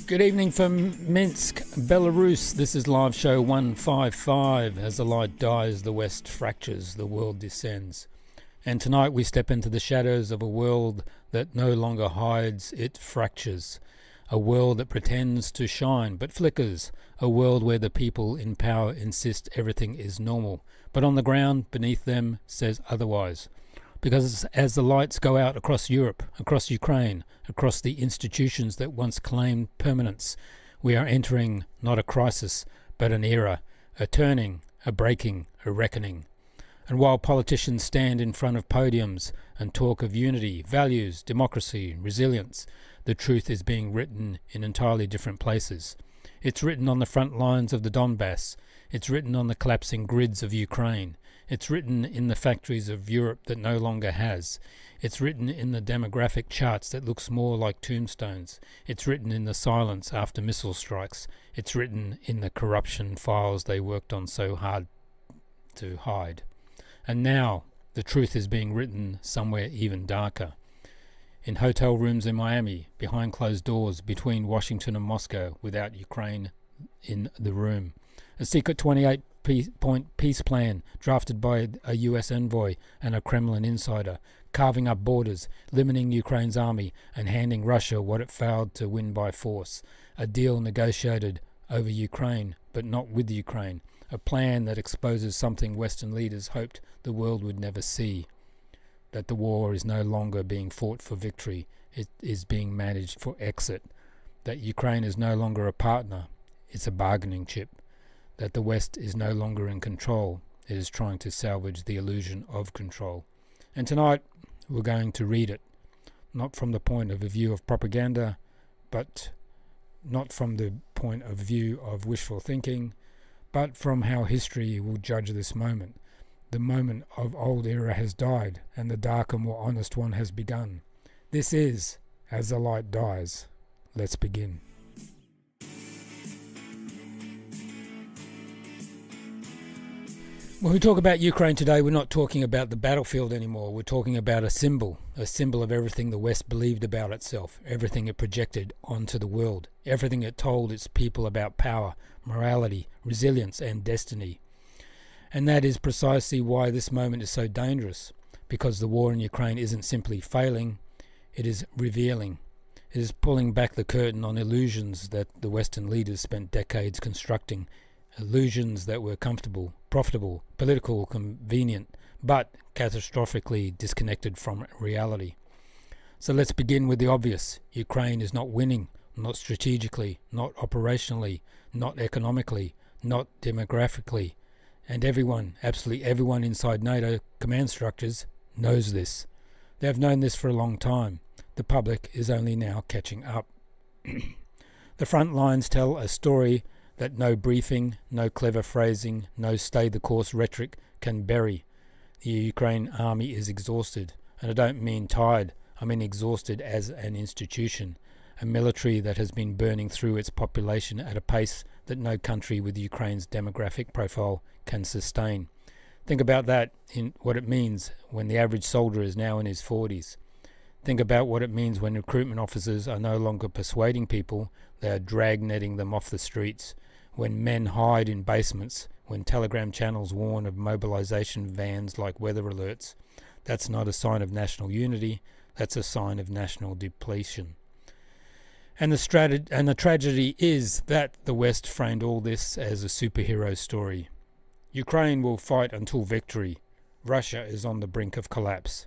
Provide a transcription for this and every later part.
Good evening from Minsk, Belarus. This is live show 155. As the light dies, the West fractures, the world descends. And tonight we step into the shadows of a world that no longer hides, it fractures. A world that pretends to shine but flickers. A world where the people in power insist everything is normal, but on the ground beneath them says otherwise. Because as the lights go out across Europe, across Ukraine, across the institutions that once claimed permanence, we are entering not a crisis, but an era, a turning, a breaking, a reckoning. And while politicians stand in front of podiums and talk of unity, values, democracy, resilience, the truth is being written in entirely different places. It's written on the front lines of the Donbass. It's written on the collapsing grids of Ukraine. It's written in the factories of Europe that no longer has. It's written in the demographic charts that looks more like tombstones. It's written in the silence after missile strikes. It's written in the corruption files they worked on so hard to hide. And now the truth is being written somewhere even darker. In hotel rooms in Miami, behind closed doors, between Washington and Moscow, without Ukraine in the room. A secret 28-point peace plan drafted by a US envoy and a Kremlin insider, carving up borders, limiting Ukraine's army and handing Russia what it failed to win by force. A deal negotiated over Ukraine, but not with Ukraine. A plan that exposes something Western leaders hoped the world would never see. That the war is no longer being fought for victory, it is being managed for exit. That Ukraine is no longer a partner, it's a bargaining chip. That the West is no longer in control, it is trying to salvage the illusion of control. And tonight we're going to read it, not from the point of view of propaganda, but not from the point of view of wishful thinking, but from how history will judge this moment. The moment of old era has died, and the darker, more honest one has begun. This is As the Light Dies. Let's begin. When we talk about Ukraine today, we're not talking about the battlefield anymore. We're talking about a symbol of everything the West believed about itself, everything it projected onto the world, everything it told its people about power, morality, resilience, and destiny. And that is precisely why this moment is so dangerous, because the war in Ukraine isn't simply failing, it is revealing. It is pulling back the curtain on illusions that the Western leaders spent decades constructing, illusions that were comfortable, profitable, political, convenient, but catastrophically disconnected from reality. So let's begin with the obvious. Ukraine is not winning, not strategically, not operationally, not economically, not demographically. And everyone, absolutely everyone inside NATO command structures knows this. They have known this for a long time. The public is only now catching up. The front lines tell a story that no briefing, no clever phrasing, no stay-the-course rhetoric can bury. The Ukraine army is exhausted, and I don't mean tired, I mean exhausted as an institution, a military that has been burning through its population at a pace that no country with Ukraine's demographic profile can sustain. Think about that in what it means when the average soldier is now in his 40s. Think about what it means when recruitment officers are no longer persuading people, they are drag-netting them off the streets. When men hide in basements, when telegram channels warn of mobilization vans like weather alerts. That's not a sign of national unity, that's a sign of national depletion. And the tragedy is that the West framed all this as a superhero story. Ukraine will fight until victory. Russia is on the brink of collapse.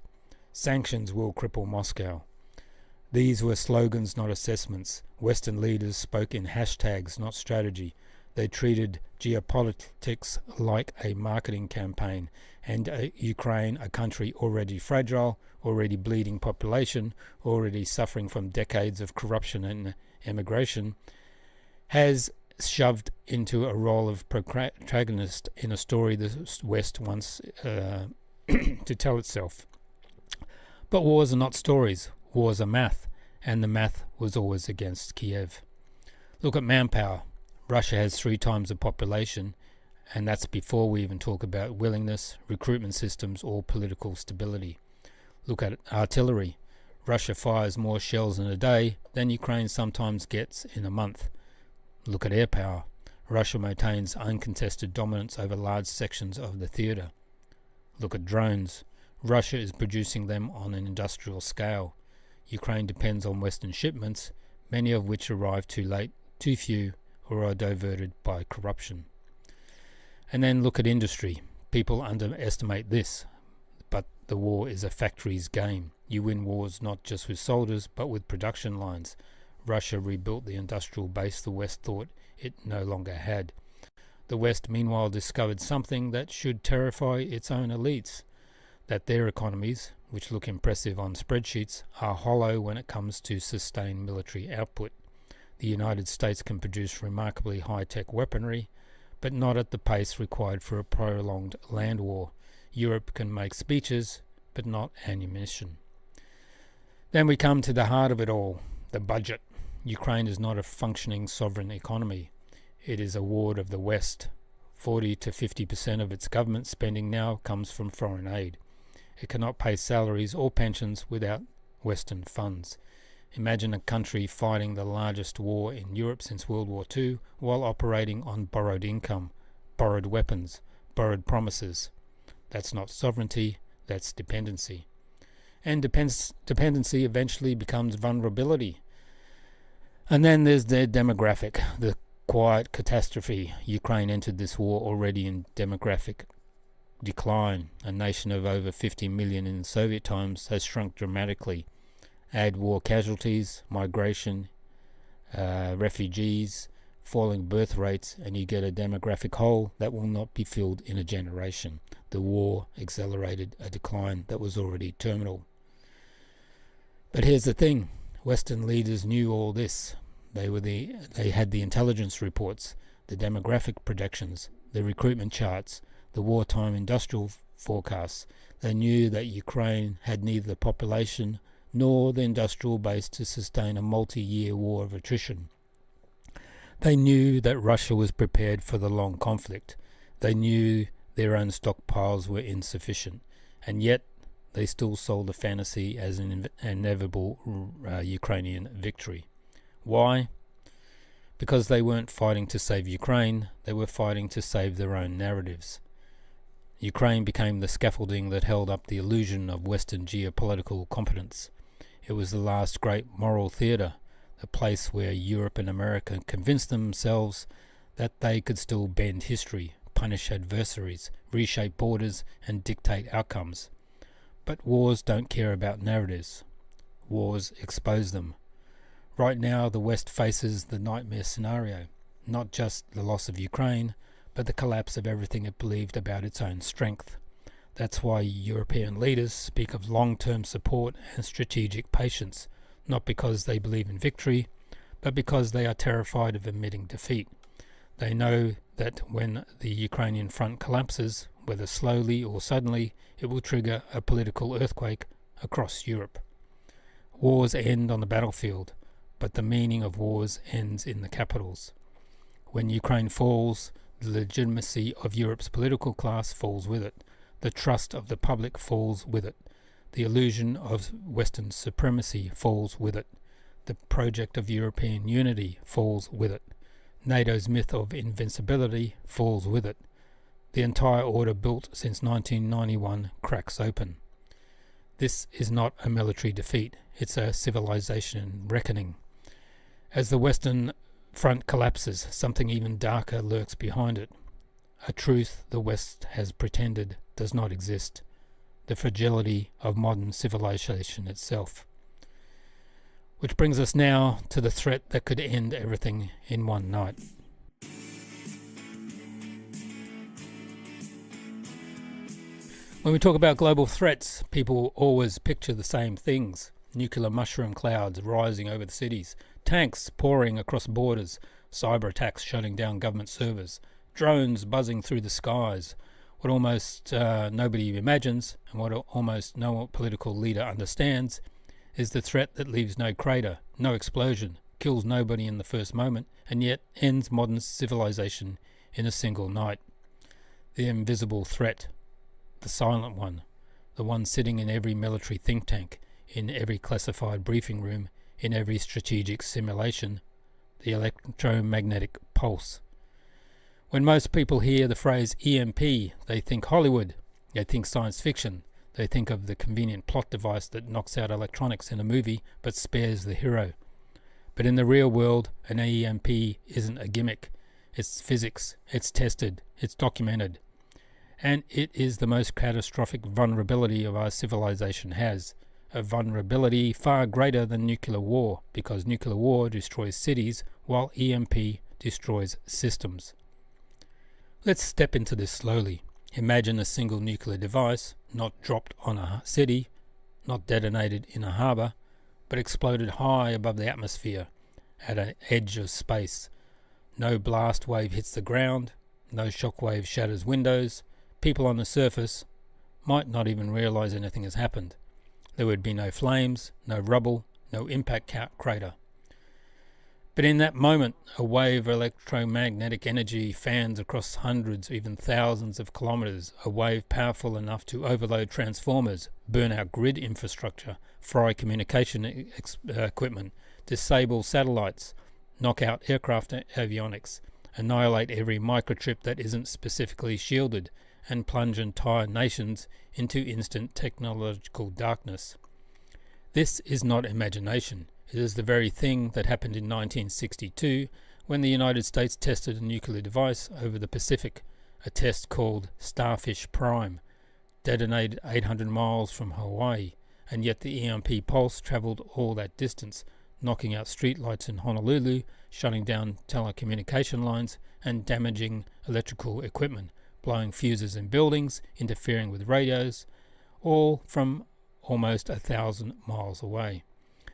Sanctions will cripple Moscow. These were slogans, not assessments. Western leaders spoke in hashtags, not strategy. They treated geopolitics like a marketing campaign, and Ukraine, a country already fragile, already bleeding population, already suffering from decades of corruption and emigration, has shoved into a role of protagonist in a story the West wants to tell itself. But wars are not stories, wars are math, and the math was always against Kyiv. Look at manpower. Russia has 3 times the population, and that's before we even talk about willingness, recruitment systems, or political stability. Look at artillery. Russia fires more shells in a day than Ukraine sometimes gets in a month. Look at air power. Russia maintains uncontested dominance over large sections of the theatre. Look at drones. Russia is producing them on an industrial scale. Ukraine depends on Western shipments, many of which arrive too late, too few, or are diverted by corruption. And then look at industry. People underestimate this, but the war is a factory's game. You win wars not just with soldiers, but with production lines. Russia rebuilt the industrial base the West thought it no longer had. The West meanwhile discovered something that should terrify its own elites, that their economies, which look impressive on spreadsheets, are hollow when it comes to sustained military output. The United States can produce remarkably high-tech weaponry, but not at the pace required for a prolonged land war. Europe can make speeches, but not ammunition. Then we come to the heart of it all, the budget. Ukraine is not a functioning sovereign economy. It is a ward of the West. 40 to 50% of its government spending now comes from foreign aid. It cannot pay salaries or pensions without Western funds. Imagine a country fighting the largest war in Europe since World War II while operating on borrowed income, borrowed weapons, borrowed promises. That's not sovereignty, that's dependency. And dependency eventually becomes vulnerability. And then there's the demographic, the quiet catastrophe. Ukraine entered this war already in demographic decline. A nation of over 50 million in Soviet times has shrunk dramatically. Add war casualties, migration, refugees, falling birth rates, and you get a demographic hole that will not be filled in a generation. The war accelerated a decline that was already terminal. But here's the thing. Western leaders knew all this. They had the intelligence reports, the demographic projections, the recruitment charts, the wartime industrial forecasts. They knew that Ukraine had neither the population nor the industrial base to sustain a multi-year war of attrition. They knew that Russia was prepared for the long conflict. They knew their own stockpiles were insufficient, and yet they still sold the fantasy as an inevitable Ukrainian victory. Why? Because they weren't fighting to save Ukraine, they were fighting to save their own narratives. Ukraine became the scaffolding that held up the illusion of Western geopolitical competence. It was the last great moral theatre, the place where Europe and America convinced themselves that they could still bend history, punish adversaries, reshape borders, and dictate outcomes. But wars don't care about narratives. Wars expose them. Right now, the West faces the nightmare scenario, not just the loss of Ukraine, but the collapse of everything it believed about its own strength. That's why European leaders speak of long-term support and strategic patience, not because they believe in victory, but because they are terrified of admitting defeat. They know that when the Ukrainian front collapses, whether slowly or suddenly, it will trigger a political earthquake across Europe. Wars end on the battlefield, but the meaning of wars ends in the capitals. When Ukraine falls, the legitimacy of Europe's political class falls with it. The trust of the public falls with it. The illusion of Western supremacy falls with it. The project of European unity falls with it. NATO's myth of invincibility falls with it. The entire order built since 1991 cracks open. This is not a military defeat, it's a civilization reckoning. As the Western front collapses, something even darker lurks behind it. A truth the West has pretended does not exist. The fragility of modern civilization itself. Which brings us now to the threat that could end everything in one night. When we talk about global threats, people always picture the same things. Nuclear mushroom clouds rising over the cities, tanks pouring across borders, cyber attacks shutting down government servers, drones buzzing through the skies. What almost nobody imagines, and what almost no political leader understands, is the threat that leaves no crater, no explosion, kills nobody in the first moment, and yet ends modern civilization in a single night. The invisible threat, the silent one, the one sitting in every military think tank, in every classified briefing room, in every strategic simulation, the electromagnetic pulse. When most people hear the phrase EMP, they think Hollywood, they think science fiction, they think of the convenient plot device that knocks out electronics in a movie but spares the hero. But in the real world, an EMP isn't a gimmick. It's physics, it's tested, it's documented. And it is the most catastrophic vulnerability of our civilization has. A vulnerability far greater than nuclear war, because nuclear war destroys cities while EMP destroys systems. Let's step into this slowly. Imagine a single nuclear device, not dropped on a city, not detonated in a harbour, but exploded high above the atmosphere, at an edge of space. No blast wave hits the ground, no shockwave shatters windows, people on the surface might not even realise anything has happened. There would be no flames, no rubble, no impact crater. But in that moment, a wave of electromagnetic energy fans across hundreds, even thousands of kilometres, a wave powerful enough to overload transformers, burn out grid infrastructure, fry communication equipment, disable satellites, knock out aircraft avionics, annihilate every microchip that isn't specifically shielded, and plunge entire nations into instant technological darkness. This is not imagination. It is the very thing that happened in 1962 when the United States tested a nuclear device over the Pacific, a test called Starfish Prime, detonated 800 miles from Hawaii, and yet the EMP pulse travelled all that distance, knocking out streetlights in Honolulu, shutting down telecommunication lines, and damaging electrical equipment, blowing fuses in buildings, interfering with radios, all from almost 1,000 miles away.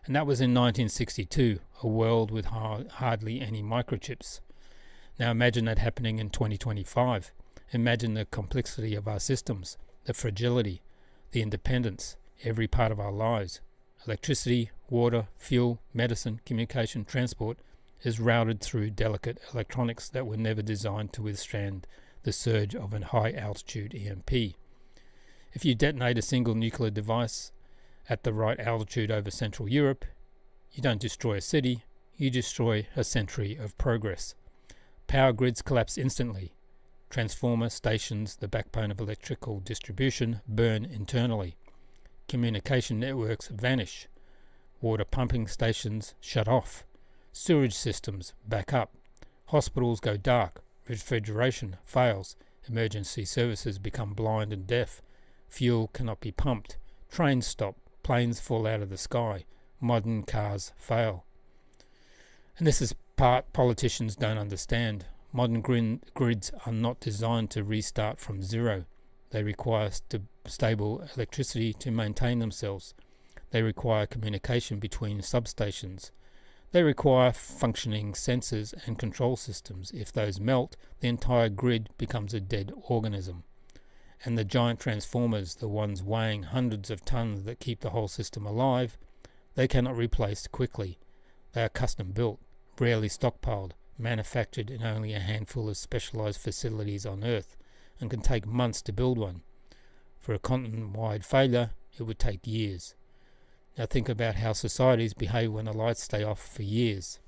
And that was in 1962, a world with hardly any microchips. Now imagine that happening in 2025. Imagine the complexity of our systems, the fragility, the independence, every part of our lives. Electricity, water, fuel, medicine, communication, transport is routed through delicate electronics that were never designed to withstand the surge of a high-altitude EMP. If you detonate a single nuclear device at the right altitude over Central Europe, you don't destroy a city, you destroy a century of progress. Power grids collapse instantly. Transformer stations, the backbone of electrical distribution, burn internally. Communication networks vanish. Water pumping stations shut off. Sewage systems back up. Hospitals go dark. Refrigeration fails. Emergency services become blind and deaf. Fuel cannot be pumped. Trains stop. Planes fall out of the sky. Modern cars fail. And this is part politicians don't understand. Modern grids are not designed to restart from zero. They require stable electricity to maintain themselves. They require communication between substations. They require functioning sensors and control systems. If those melt, the entire grid becomes a dead organism. And the giant transformers, the ones weighing hundreds of tons that keep the whole system alive, they cannot be replaced quickly. They are custom built, rarely stockpiled, manufactured in only a handful of specialized facilities on Earth, and can take months to build one. For a continent-wide failure, it would take years. Now think about how societies behave when the lights stay off for years.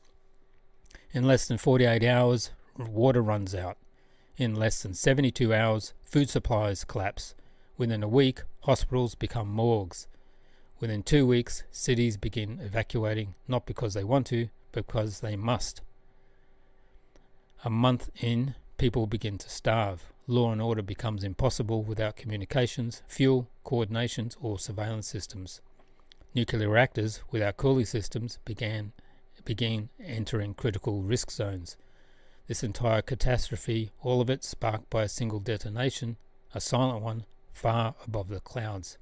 In less than 48 hours, water runs out. In less than 72 hours, food supplies collapse. Within a week, hospitals become morgues. Within 2 weeks, cities begin evacuating, not because they want to, but because they must. A month in, people begin to starve. Law and order becomes impossible without communications, fuel, coordinations, or surveillance systems. Nuclear reactors without cooling systems began entering critical risk zones. This entire catastrophe, all of it sparked by a single detonation, a silent one, far above the clouds.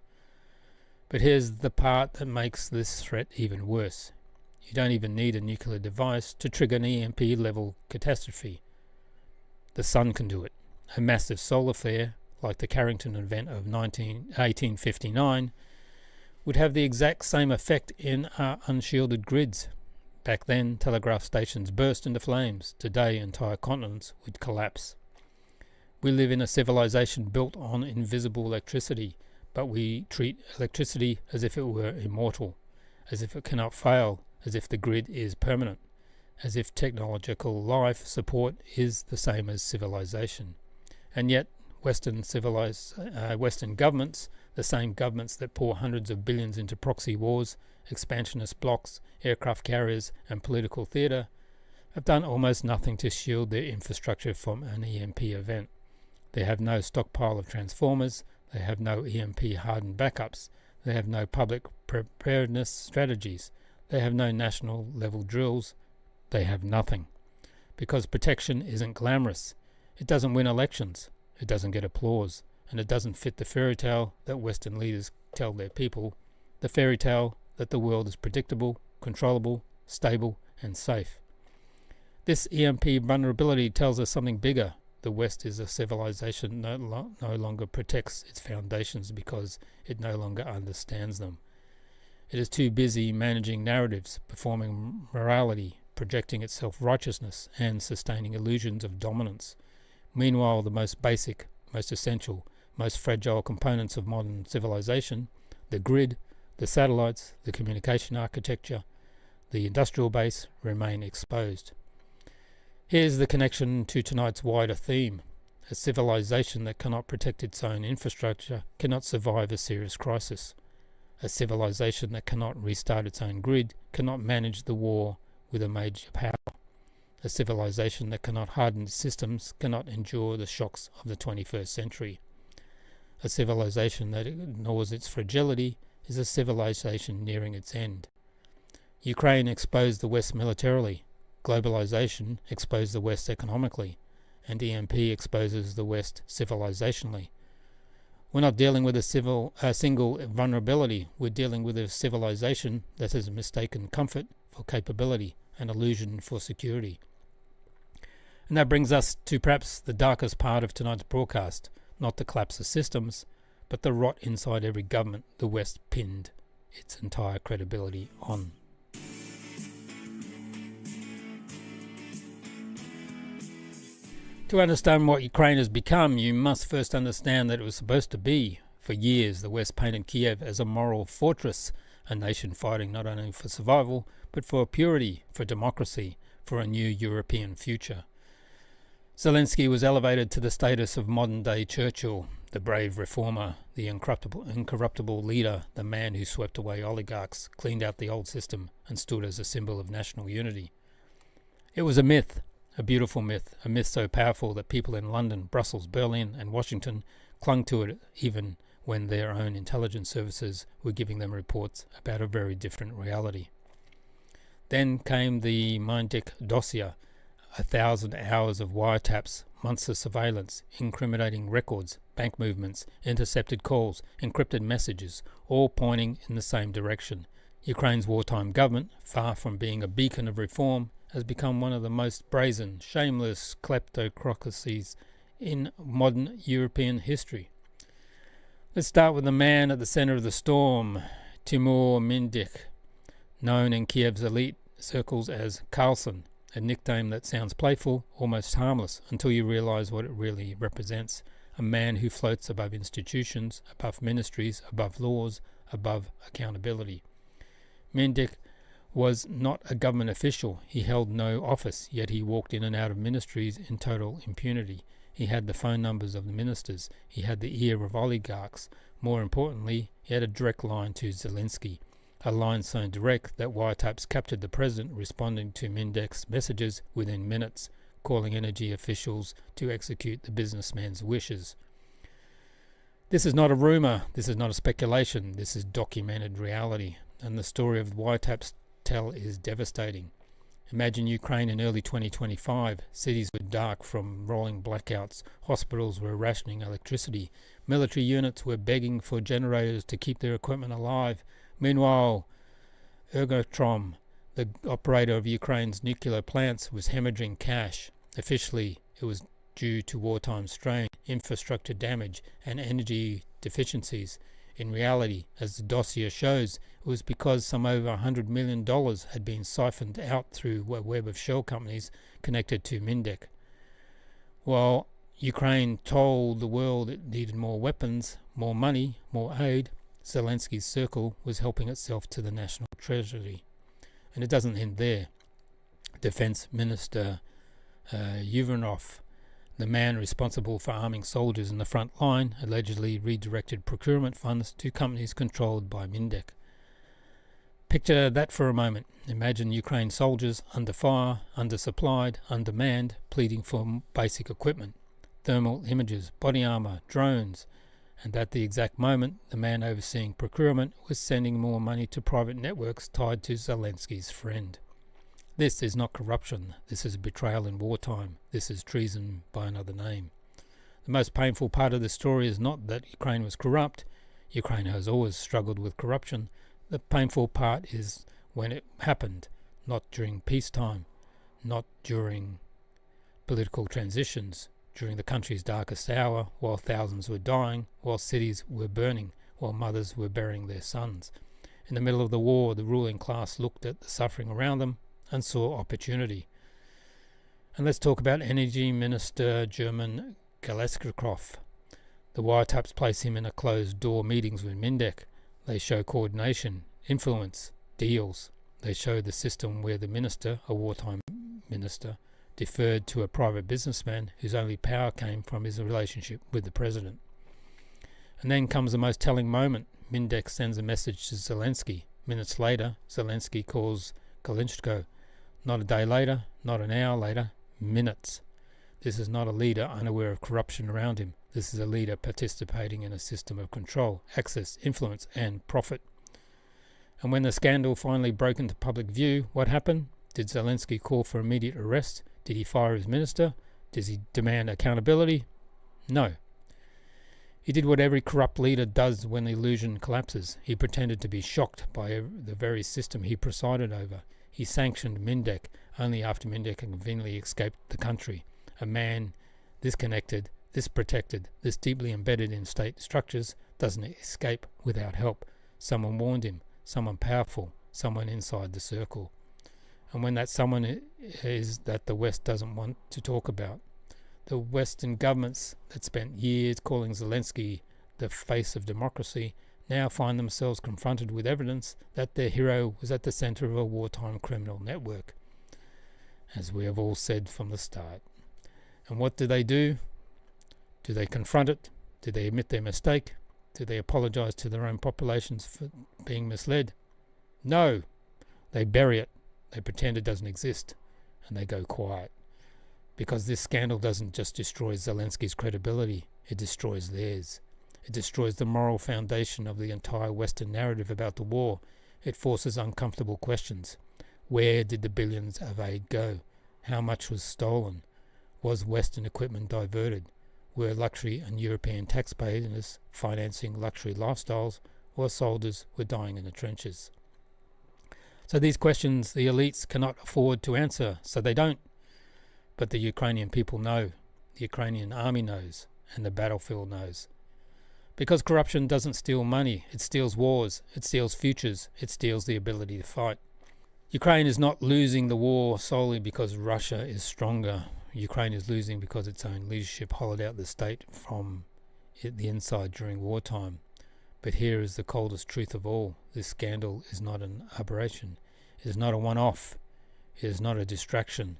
But here's the part that makes this threat even worse. You don't even need a nuclear device to trigger an EMP-level catastrophe. The sun can do it. A massive solar flare, like the Carrington event of 1859, would have the exact same effect in our unshielded grids. Back then, telegraph stations burst into flames. Today, entire continents would collapse. We live in a civilization built on invisible electricity, but we treat electricity as if it were immortal, as if it cannot fail, as if the grid is permanent, as if technological life support is the same as civilization. And yet Western governments, the same governments that pour hundreds of billions into proxy wars, expansionist blocs, aircraft carriers and political theatre, have done almost nothing to shield their infrastructure from an EMP event. They have no stockpile of transformers, they have no EMP hardened backups, they have no public preparedness strategies, they have no national level drills, they have nothing. Because protection isn't glamorous, it doesn't win elections, it doesn't get applause, and it doesn't fit the fairy tale that Western leaders tell their people, the fairy tale that the world is predictable, controllable, stable and safe. This EMP vulnerability tells us something bigger. The West is a civilization no longer protects its foundations because it no longer understands them. It is too busy managing narratives, performing morality, projecting its self-righteousness, and sustaining illusions of dominance. Meanwhile, the most basic, most essential, most fragile components of modern civilization, the grid, the satellites, the communication architecture, the industrial base, remain exposed. Here's the connection to tonight's wider theme. A civilization that cannot protect its own infrastructure cannot survive a serious crisis. A civilization that cannot restart its own grid cannot manage the war with a major power. A civilization that cannot harden its systems cannot endure the shocks of the 21st century. A civilization that ignores its fragility is a civilization nearing its end. Ukraine exposed the West militarily. Globalization exposed the West economically, and EMP exposes the West civilizationally. We're not dealing with a single vulnerability, we're dealing with a civilization that has mistaken comfort for capability and illusion for security. And that brings us to perhaps the darkest part of tonight's broadcast, not the collapse of systems, but the rot inside every government the West pinned its entire credibility on. To understand what Ukraine has become, you must first understand that it was supposed to be. For years, the West painted Kyiv as a moral fortress, a nation fighting not only for survival, but for purity, for democracy, for a new European future. Zelensky was elevated to the status of modern-day Churchill, the brave reformer, the incorruptible leader, the man who swept away oligarchs, cleaned out the old system, and stood as a symbol of national unity. It was a myth. A beautiful myth, a myth so powerful that people in London, Brussels, Berlin and Washington clung to it even when their own intelligence services were giving them reports about a very different reality. Then came the Minsk dossier, 1,000 hours of wiretaps, months of surveillance, incriminating records, bank movements, intercepted calls, encrypted messages, all pointing in the same direction. Ukraine's wartime government, far from being a beacon of reform, has become one of the most brazen, shameless kleptocracies in modern European history. Let's start with the man at the center of the storm, Timur Mindik, known in Kiev's elite circles as Carlson, a nickname that sounds playful, almost harmless, until you realize what it really represents. A man who floats above institutions, above ministries, above laws, above accountability. Mindik was not a government official. He held no office, yet he walked in and out of ministries in total impunity. He had the phone numbers of the ministers. He had the ear of oligarchs. More importantly, he had a direct line to Zelensky, a line so direct that wiretaps captured the president responding to Mindek's messages within minutes, calling energy officials to execute the businessman's wishes. This is not a rumor. This is not a speculation. This is documented reality. And the story of wiretaps tell is devastating. Imagine Ukraine in early 2025. Cities were dark from rolling blackouts. Hospitals were rationing electricity. Military units were begging for generators to keep their equipment alive. Meanwhile, Energotrom, the operator of Ukraine's nuclear plants, was hemorrhaging cash. Officially, it was due to wartime strain, infrastructure damage, and energy deficiencies. In reality, as the dossier shows, it was because some over $100 million had been siphoned out through a web of shell companies connected to Mindik. While Ukraine told the world it needed more weapons, more money, more aid, Zelensky's circle was helping itself to the national treasury. And it doesn't end there. Defense Minister Yuvanov, the man responsible for arming soldiers in the front line, allegedly redirected procurement funds to companies controlled by Mindek. Picture that for a moment. Imagine Ukraine soldiers under fire, undersupplied, undermanned, pleading for basic equipment, thermal images, body armor, drones, and at the exact moment the man overseeing procurement was sending more money to private networks tied to Zelensky's friend. This is not corruption. This is betrayal in wartime. This is treason by another name. The most painful part of the story is not that Ukraine was corrupt. Ukraine has always struggled with corruption. The painful part is when it happened, not during peacetime, not during political transitions, during the country's darkest hour, while thousands were dying, while cities were burning, while mothers were burying their sons. In the middle of the war, the ruling class looked at the suffering around them and saw opportunity. And let's talk about Energy Minister German Galeskrakov. The wiretaps place him in a closed-door meetings with Mindek. They show coordination, influence, deals. They show the system where the minister, a wartime minister, deferred to a private businessman whose only power came from his relationship with the president. And then comes the most telling moment. Mindek sends a message to Zelensky. Minutes later, Zelensky calls Galinchko. Not a day later, not an hour later, minutes. This is not a leader unaware of corruption around him. This is a leader participating in a system of control, access, influence, and profit. And when the scandal finally broke into public view, what happened? Did Zelensky call for immediate arrest? Did he fire his minister? Did he demand accountability? No. He did what every corrupt leader does when the illusion collapses. He pretended to be shocked by the very system he presided over. He sanctioned Mindek only after Mindek conveniently escaped the country. A man this connected, this protected, this deeply embedded in state structures doesn't escape without help. Someone warned him, someone powerful, someone inside the circle. And when that someone is that the West doesn't want to talk about. The Western governments that spent years calling Zelensky the face of democracy now find themselves confronted with evidence that their hero was at the center of a wartime criminal network, as we have all said from the start. And what do? Do they confront it? Do they admit their mistake? Do they apologize to their own populations for being misled? No. They bury it. They pretend it doesn't exist. And they go quiet. Because this scandal doesn't just destroy Zelensky's credibility, it destroys theirs. It destroys the moral foundation of the entire Western narrative about the war. It forces uncomfortable questions. Where did the billions of aid go? How much was stolen? Was Western equipment diverted? Were luxury and European taxpayers financing luxury lifestyles, or soldiers were dying in the trenches? So these questions the elites cannot afford to answer, so they don't. But the Ukrainian people know, the Ukrainian army knows, and the battlefield knows. Because corruption doesn't steal money, it steals wars, it steals futures, it steals the ability to fight. Ukraine is not losing the war solely because Russia is stronger. Ukraine is losing because its own leadership hollowed out the state from the inside during wartime. But here is the coldest truth of all. This scandal is not an aberration. It is not a one-off. It is not a distraction.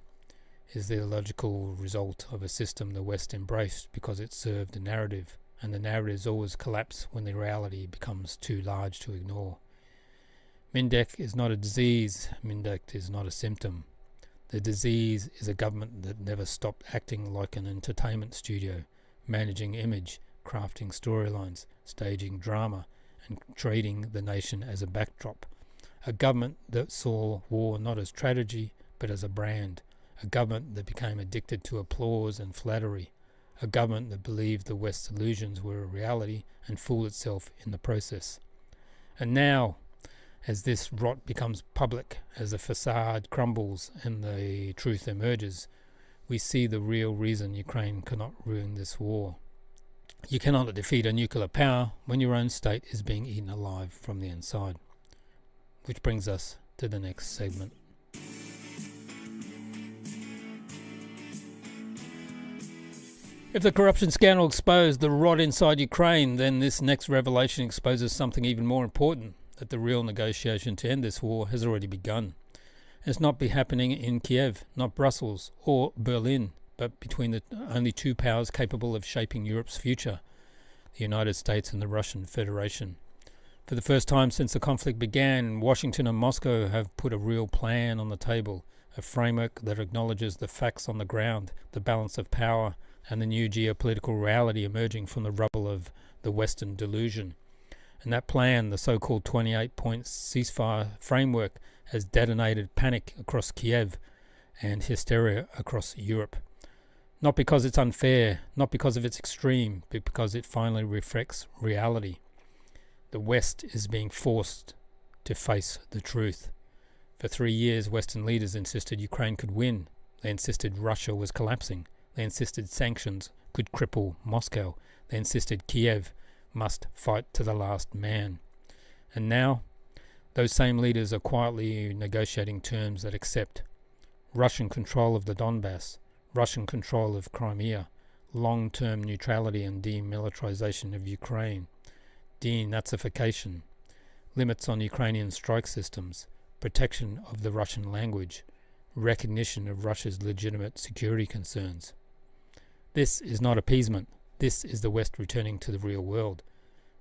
It is the logical result of a system the West embraced because it served a narrative, and the narratives always collapse when the reality becomes too large to ignore. Mindek is not a disease. Mindek is not a symptom. The disease is a government that never stopped acting like an entertainment studio, managing image, crafting storylines, staging drama, and treating the nation as a backdrop. A government that saw war not as tragedy, but as a brand. A government that became addicted to applause and flattery. A government that believed the West's illusions were a reality and fooled itself in the process. And now, as this rot becomes public, as the facade crumbles and the truth emerges, we see the real reason Ukraine cannot ruin this war. You cannot defeat a nuclear power when your own state is being eaten alive from the inside. Which brings us to the next segment. If the corruption scandal exposed the rot inside Ukraine, then this next revelation exposes something even more important, that the real negotiation to end this war has already begun. It's not be happening in Kyiv, not Brussels or Berlin, but between the only two powers capable of shaping Europe's future, the United States and the Russian Federation. For the first time since the conflict began, Washington and Moscow have put a real plan on the table, a framework that acknowledges the facts on the ground, the balance of power, and the new geopolitical reality emerging from the rubble of the Western delusion. And that plan, the so-called 28-point ceasefire framework, has detonated panic across Kyiv and hysteria across Europe. Not because it's unfair, not because of its extreme, but because it finally reflects reality. The West is being forced to face the truth. For 3 years, Western leaders insisted Ukraine could win. They insisted Russia was collapsing. They insisted sanctions could cripple Moscow. They insisted Kyiv must fight to the last man. And now, those same leaders are quietly negotiating terms that accept Russian control of the Donbass, Russian control of Crimea, long-term neutrality and demilitarization of Ukraine, denazification, limits on Ukrainian strike systems, protection of the Russian language, recognition of Russia's legitimate security concerns. This is not appeasement. This is the West returning to the real world.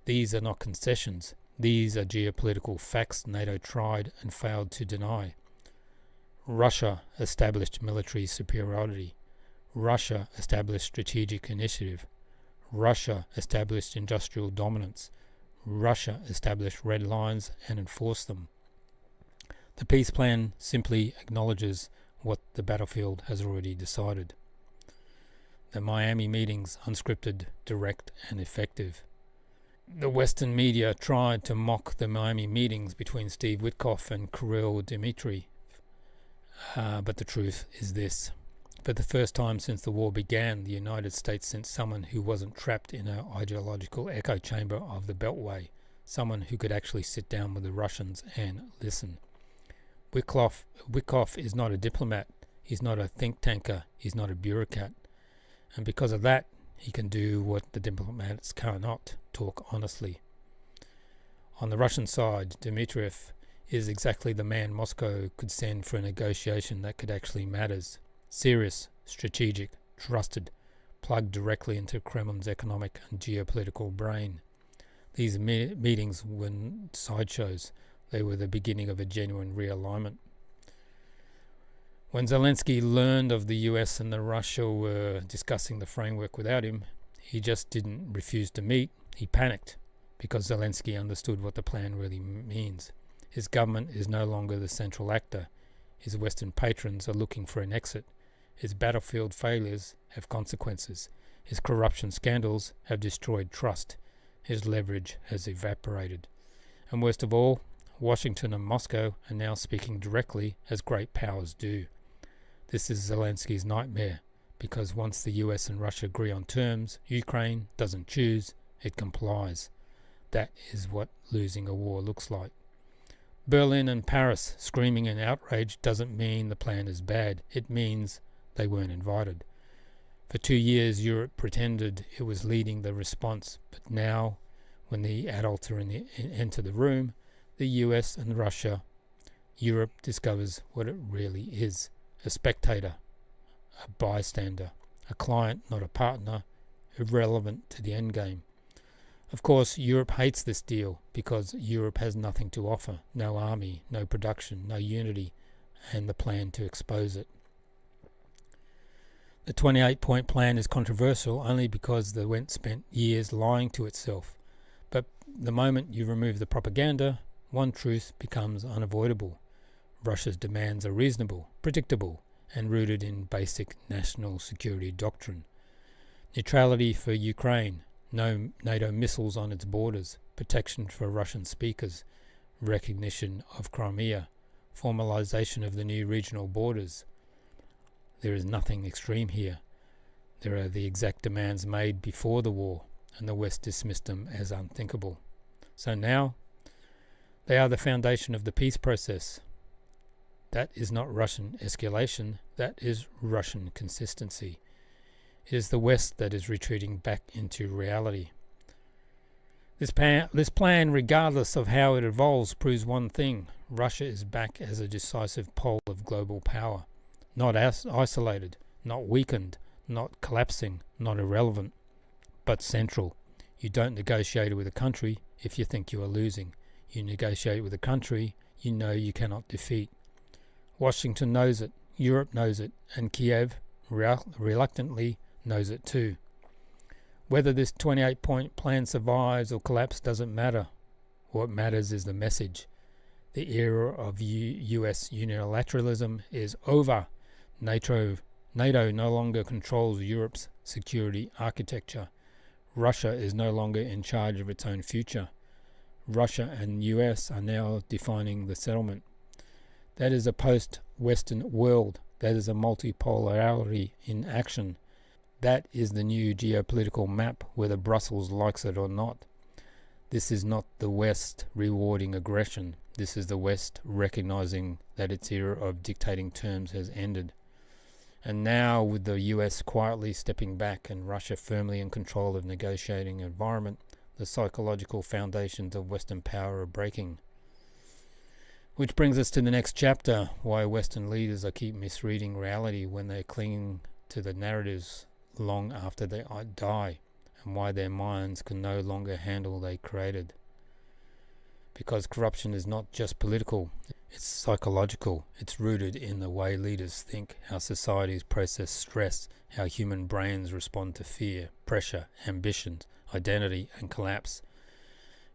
These are not concessions. These are geopolitical facts NATO tried and failed to deny. Russia established military superiority. Russia established strategic initiative. Russia established industrial dominance. Russia established red lines and enforced them. The peace plan simply acknowledges what the battlefield has already decided. The Miami meetings, unscripted, direct and effective. The Western media tried to mock the Miami meetings between Steve Witkoff and Kirill Dmitriev. But the truth is this. For the first time since the war began, the United States sent someone who wasn't trapped in an ideological echo chamber of the Beltway, someone who could actually sit down with the Russians and listen. Witkoff is not a diplomat. He's not a think tanker. He's not a bureaucrat. And because of that, he can do what the diplomats cannot, talk honestly. On the Russian side, Dmitriev is exactly the man Moscow could send for a negotiation that could actually matters. Serious, strategic, trusted, plugged directly into Kremlin's economic and geopolitical brain. These meetings weren't sideshows. They were the beginning of a genuine realignment. When Zelensky learned of the US and the Russia were discussing the framework without him, he just didn't refuse to meet. He panicked because Zelensky understood what the plan really means. His government is no longer the central actor. His Western patrons are looking for an exit. His battlefield failures have consequences. His corruption scandals have destroyed trust. His leverage has evaporated. And worst of all, Washington and Moscow are now speaking directly as great powers do. This is Zelensky's nightmare, because once the US and Russia agree on terms, Ukraine doesn't choose, it complies. That is what losing a war looks like. Berlin and Paris screaming in outrage doesn't mean the plan is bad. It means they weren't invited. For 2 years, Europe pretended it was leading the response, but now, when the adults are enter the room, the US and Russia, Europe discovers what it really is. A spectator, a bystander, a client, not a partner, irrelevant to the endgame. Of course, Europe hates this deal because Europe has nothing to offer, no army, no production, no unity, and the plan to expose it. The 28-point plan is controversial only because the West spent years lying to itself. But the moment you remove the propaganda, one truth becomes unavoidable. Russia's demands are reasonable, predictable, and rooted in basic national security doctrine. Neutrality for Ukraine, no NATO missiles on its borders, protection for Russian speakers, recognition of Crimea, formalization of the new regional borders. There is nothing extreme here. There are the exact demands made before the war, and the West dismissed them as unthinkable. So now, they are the foundation of the peace process. That is not Russian escalation, that is Russian consistency. It is the West that is retreating back into reality. This plan, regardless of how it evolves, proves one thing. Russia is back as a decisive pole of global power. Not isolated, not weakened, not collapsing, not irrelevant, but central. You don't negotiate with a country if you think you are losing. You negotiate with a country you know you cannot defeat. Washington knows it, Europe knows it, and Kyiv reluctantly knows it too. Whether this 28-point plan survives or collapses doesn't matter. What matters is the message. The era of US unilateralism is over. NATO no longer controls Europe's security architecture. Russia is no longer in charge of its own future. Russia and US are now defining the settlement. That is a post-Western world. That is a multipolarity in action. That is the new geopolitical map, whether Brussels likes it or not. This is not the West rewarding aggression. This is the West recognizing that its era of dictating terms has ended. And now, with the US quietly stepping back and Russia firmly in control of negotiating environment, the psychological foundations of Western power are breaking. Which brings us to the next chapter, why Western leaders keep misreading reality when they're clinging to the narratives long after they die, and why their minds can no longer handle they created. Because corruption is not just political, it's psychological. It's rooted in the way leaders think, how societies process stress, how human brains respond to fear, pressure, ambition, identity, and collapse.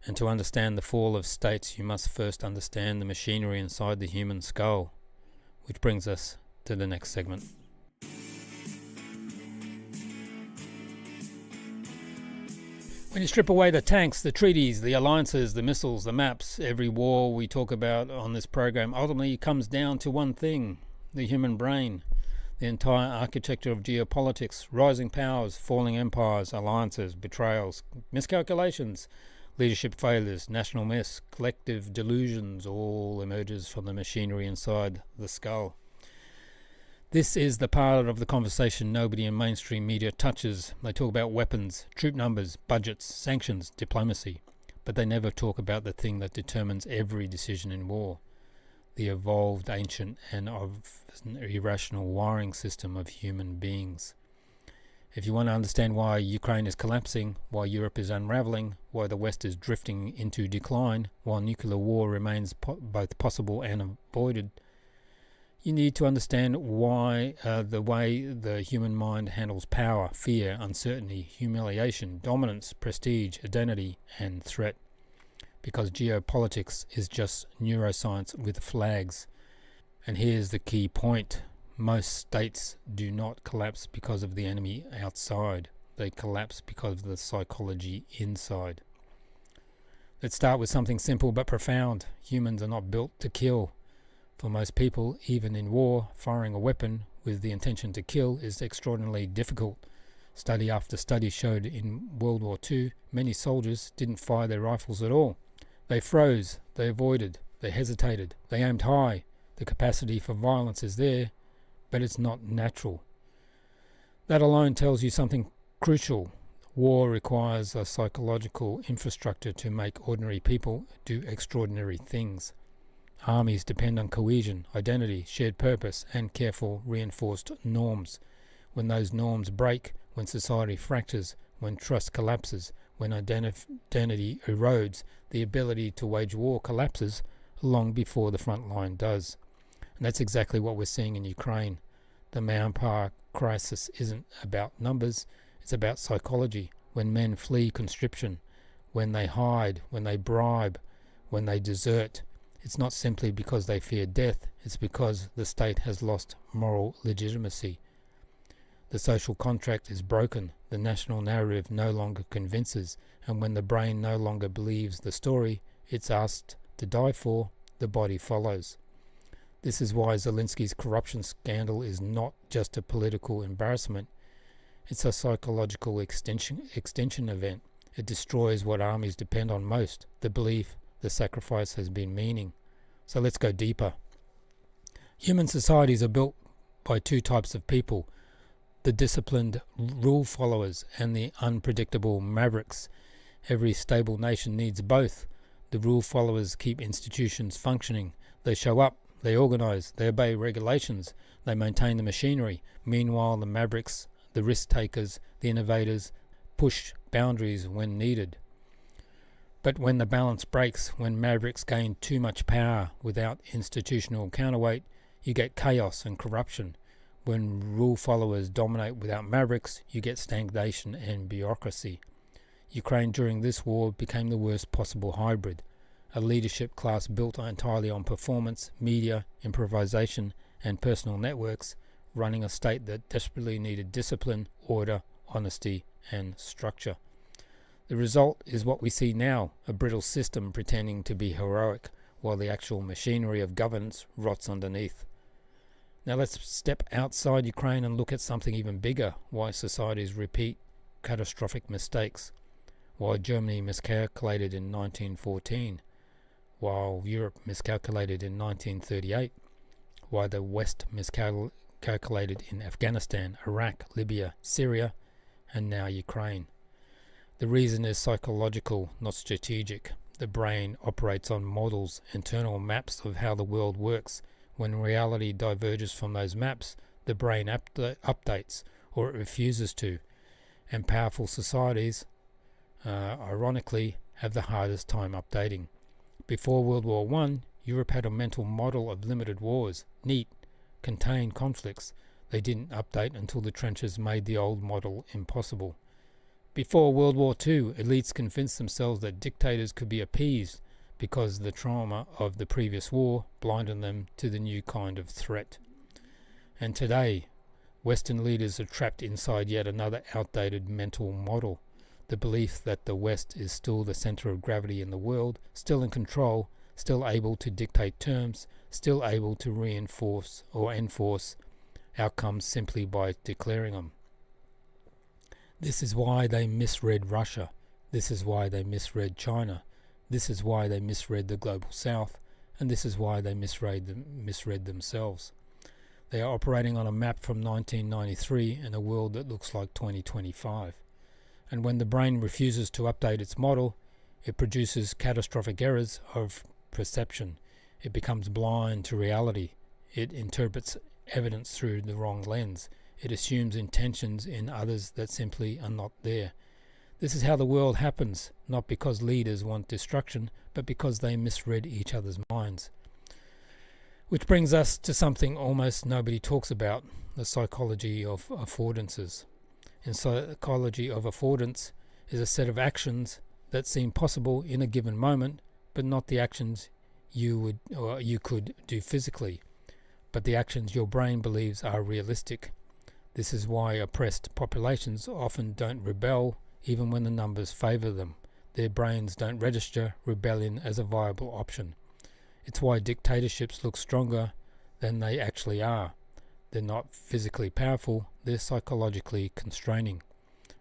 And to understand the fall of states, you must first understand the machinery inside the human skull. Which brings us to the next segment. When you strip away the tanks, the treaties, the alliances, the missiles, the maps, every war we talk about on this program ultimately comes down to one thing: the human brain. The entire architecture of geopolitics, rising powers, falling empires, alliances, betrayals, miscalculations, leadership failures, national myths, collective delusions, all emerges from the machinery inside the skull. This is the part of the conversation nobody in mainstream media touches. They talk about weapons, troop numbers, budgets, sanctions, diplomacy, but they never talk about the thing that determines every decision in war: the evolved, ancient, and irrational wiring system of human beings. If you want to understand why Ukraine is collapsing, why Europe is unraveling, why the West is drifting into decline, while nuclear war remains both possible and avoided, you need to understand why the way the human mind handles power, fear, uncertainty, humiliation, dominance, prestige, identity, and threat. Because geopolitics is just neuroscience with flags. And here's the key point: most states do not collapse because of the enemy outside. They collapse because of the psychology inside. Let's start with something simple but profound. Humans are not built to kill. For most people, even in war, firing a weapon with the intention to kill is extraordinarily difficult. Study after study showed in World War II, many soldiers didn't fire their rifles at all. They froze, they avoided, they hesitated, they aimed high. The capacity for violence is there, but it's not natural. That alone tells you something crucial. War requires a psychological infrastructure to make ordinary people do extraordinary things. Armies depend on cohesion, identity, shared purpose, and careful reinforced norms. When those norms break, when society fractures, when trust collapses, when identity erodes, the ability to wage war collapses long before the front line does. And that's exactly what we're seeing in Ukraine. The manpower crisis isn't about numbers, it's about psychology. When men flee conscription, when they hide, when they bribe, when they desert, it's not simply because they fear death, it's because the state has lost moral legitimacy. The social contract is broken, the national narrative no longer convinces, and when the brain no longer believes the story it's asked to die for, the body follows. This is why Zelensky's corruption scandal is not just a political embarrassment, it's a psychological extension event. It destroys what armies depend on most, the belief the sacrifice has been meaning. So let's go deeper. Human societies are built by two types of people: the disciplined rule followers and the unpredictable mavericks. Every stable nation needs both. The rule followers keep institutions functioning. They show up, they organize, they obey regulations, they maintain the machinery. Meanwhile, the mavericks, the risk takers, the innovators, push boundaries when needed. But when the balance breaks, when mavericks gain too much power without institutional counterweight, you get chaos and corruption. When rule followers dominate without mavericks, you get stagnation and bureaucracy. Ukraine during this war became the worst possible hybrid, a leadership class built entirely on performance, media, improvisation, and personal networks, running a state that desperately needed discipline, order, honesty, and structure. The result is what we see now, a brittle system pretending to be heroic, while the actual machinery of governance rots underneath. Now let's step outside Ukraine and look at something even bigger, why societies repeat catastrophic mistakes. Why Germany miscalculated in 1914, while Europe miscalculated in 1938, why the West miscalculated in Afghanistan, Iraq, Libya, Syria, and now Ukraine. The reason is psychological, not strategic. The brain operates on models, internal maps of how the world works. When reality diverges from those maps, the brain updates, or it refuses to. And powerful societies, ironically, have the hardest time updating. Before World War I, Europe had a mental model of limited wars, neat, contained conflicts. They didn't update until the trenches made the old model impossible. Before World War II, elites convinced themselves that dictators could be appeased because the trauma of the previous war blinded them to the new kind of threat. And today, Western leaders are trapped inside yet another outdated mental model. The belief that the West is still the center of gravity in the world, still in control, still able to dictate terms, still able to reinforce or enforce outcomes simply by declaring them. This is why they misread Russia. This is why they misread China. This is why they misread the Global South. And this is why they misread themselves. They are operating on a map from 1993 in a world that looks like 2025. And when the brain refuses to update its model, it produces catastrophic errors of perception. It becomes blind to reality. It interprets evidence through the wrong lens. It assumes intentions in others that simply are not there. This is how the world happens, not because leaders want destruction, but because they misread each other's minds. Which brings us to something almost nobody talks about, the psychology of affordances. In psychology of affordance is a set of actions that seem possible in a given moment, but not the actions you could do physically, but the actions your brain believes are realistic. This is why oppressed populations often don't rebel even when the numbers favor them. Their brains don't register rebellion as a viable option. It's why dictatorships look stronger than they actually are. They're not physically powerful, they're psychologically constraining.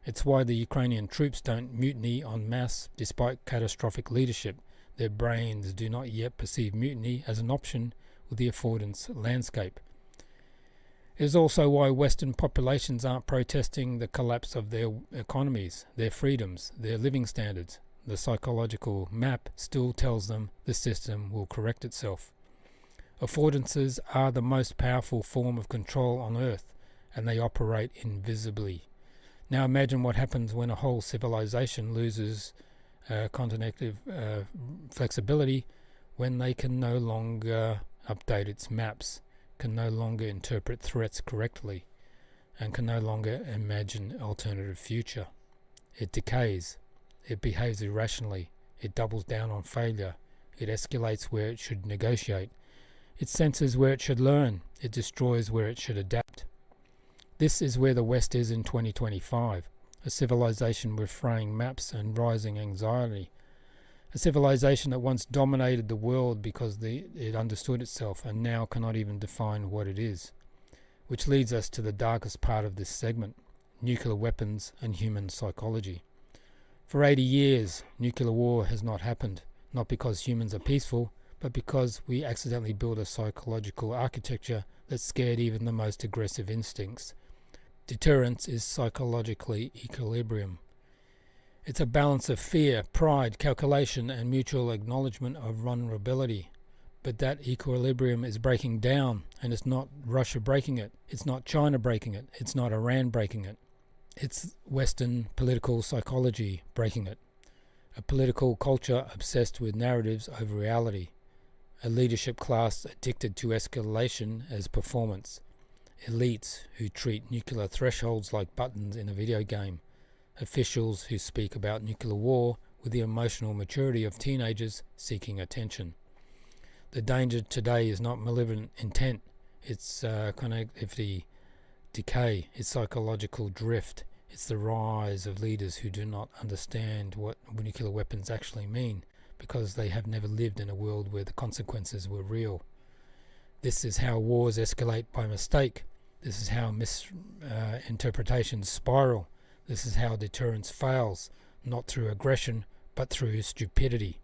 It's why the Ukrainian troops don't mutiny en masse despite catastrophic leadership. Their brains do not yet perceive mutiny as an option with the affordance landscape. It is also why Western populations aren't protesting the collapse of their economies, their freedoms, their living standards. The psychological map still tells them the system will correct itself. Affordances are the most powerful form of control on Earth, and they operate invisibly. Now imagine what happens when a whole civilization loses cognitive flexibility, when they can no longer update its maps, can no longer interpret threats correctly, and can no longer imagine an alternative future. It decays, it behaves irrationally, it doubles down on failure, it escalates where it should negotiate, it censors where it should learn, it destroys where it should adapt. This is where the West is in 2025, a civilization with fraying maps and rising anxiety. A civilization that once dominated the world because it understood itself and now cannot even define what it is. Which leads us to the darkest part of this segment, nuclear weapons and human psychology. For 80 years, nuclear war has not happened, not because humans are peaceful, but because we accidentally built a psychological architecture that scared even the most aggressive instincts. Deterrence is psychologically equilibrium. It's a balance of fear, pride, calculation, and mutual acknowledgement of vulnerability. But that equilibrium is breaking down, and it's not Russia breaking it. It's not China breaking it. It's not Iran breaking it. It's Western political psychology breaking it. A political culture obsessed with narratives over reality. A leadership class addicted to escalation as performance. Elites who treat nuclear thresholds like buttons in a video game. Officials who speak about nuclear war with the emotional maturity of teenagers seeking attention. The danger today is not malevolent intent, it's connectivity decay, it's psychological drift, it's the rise of leaders who do not understand what nuclear weapons actually mean because they have never lived in a world where the consequences were real. This is how wars escalate by mistake. This is how misinterpretations spiral. This is how deterrence fails, not through aggression, but through stupidity.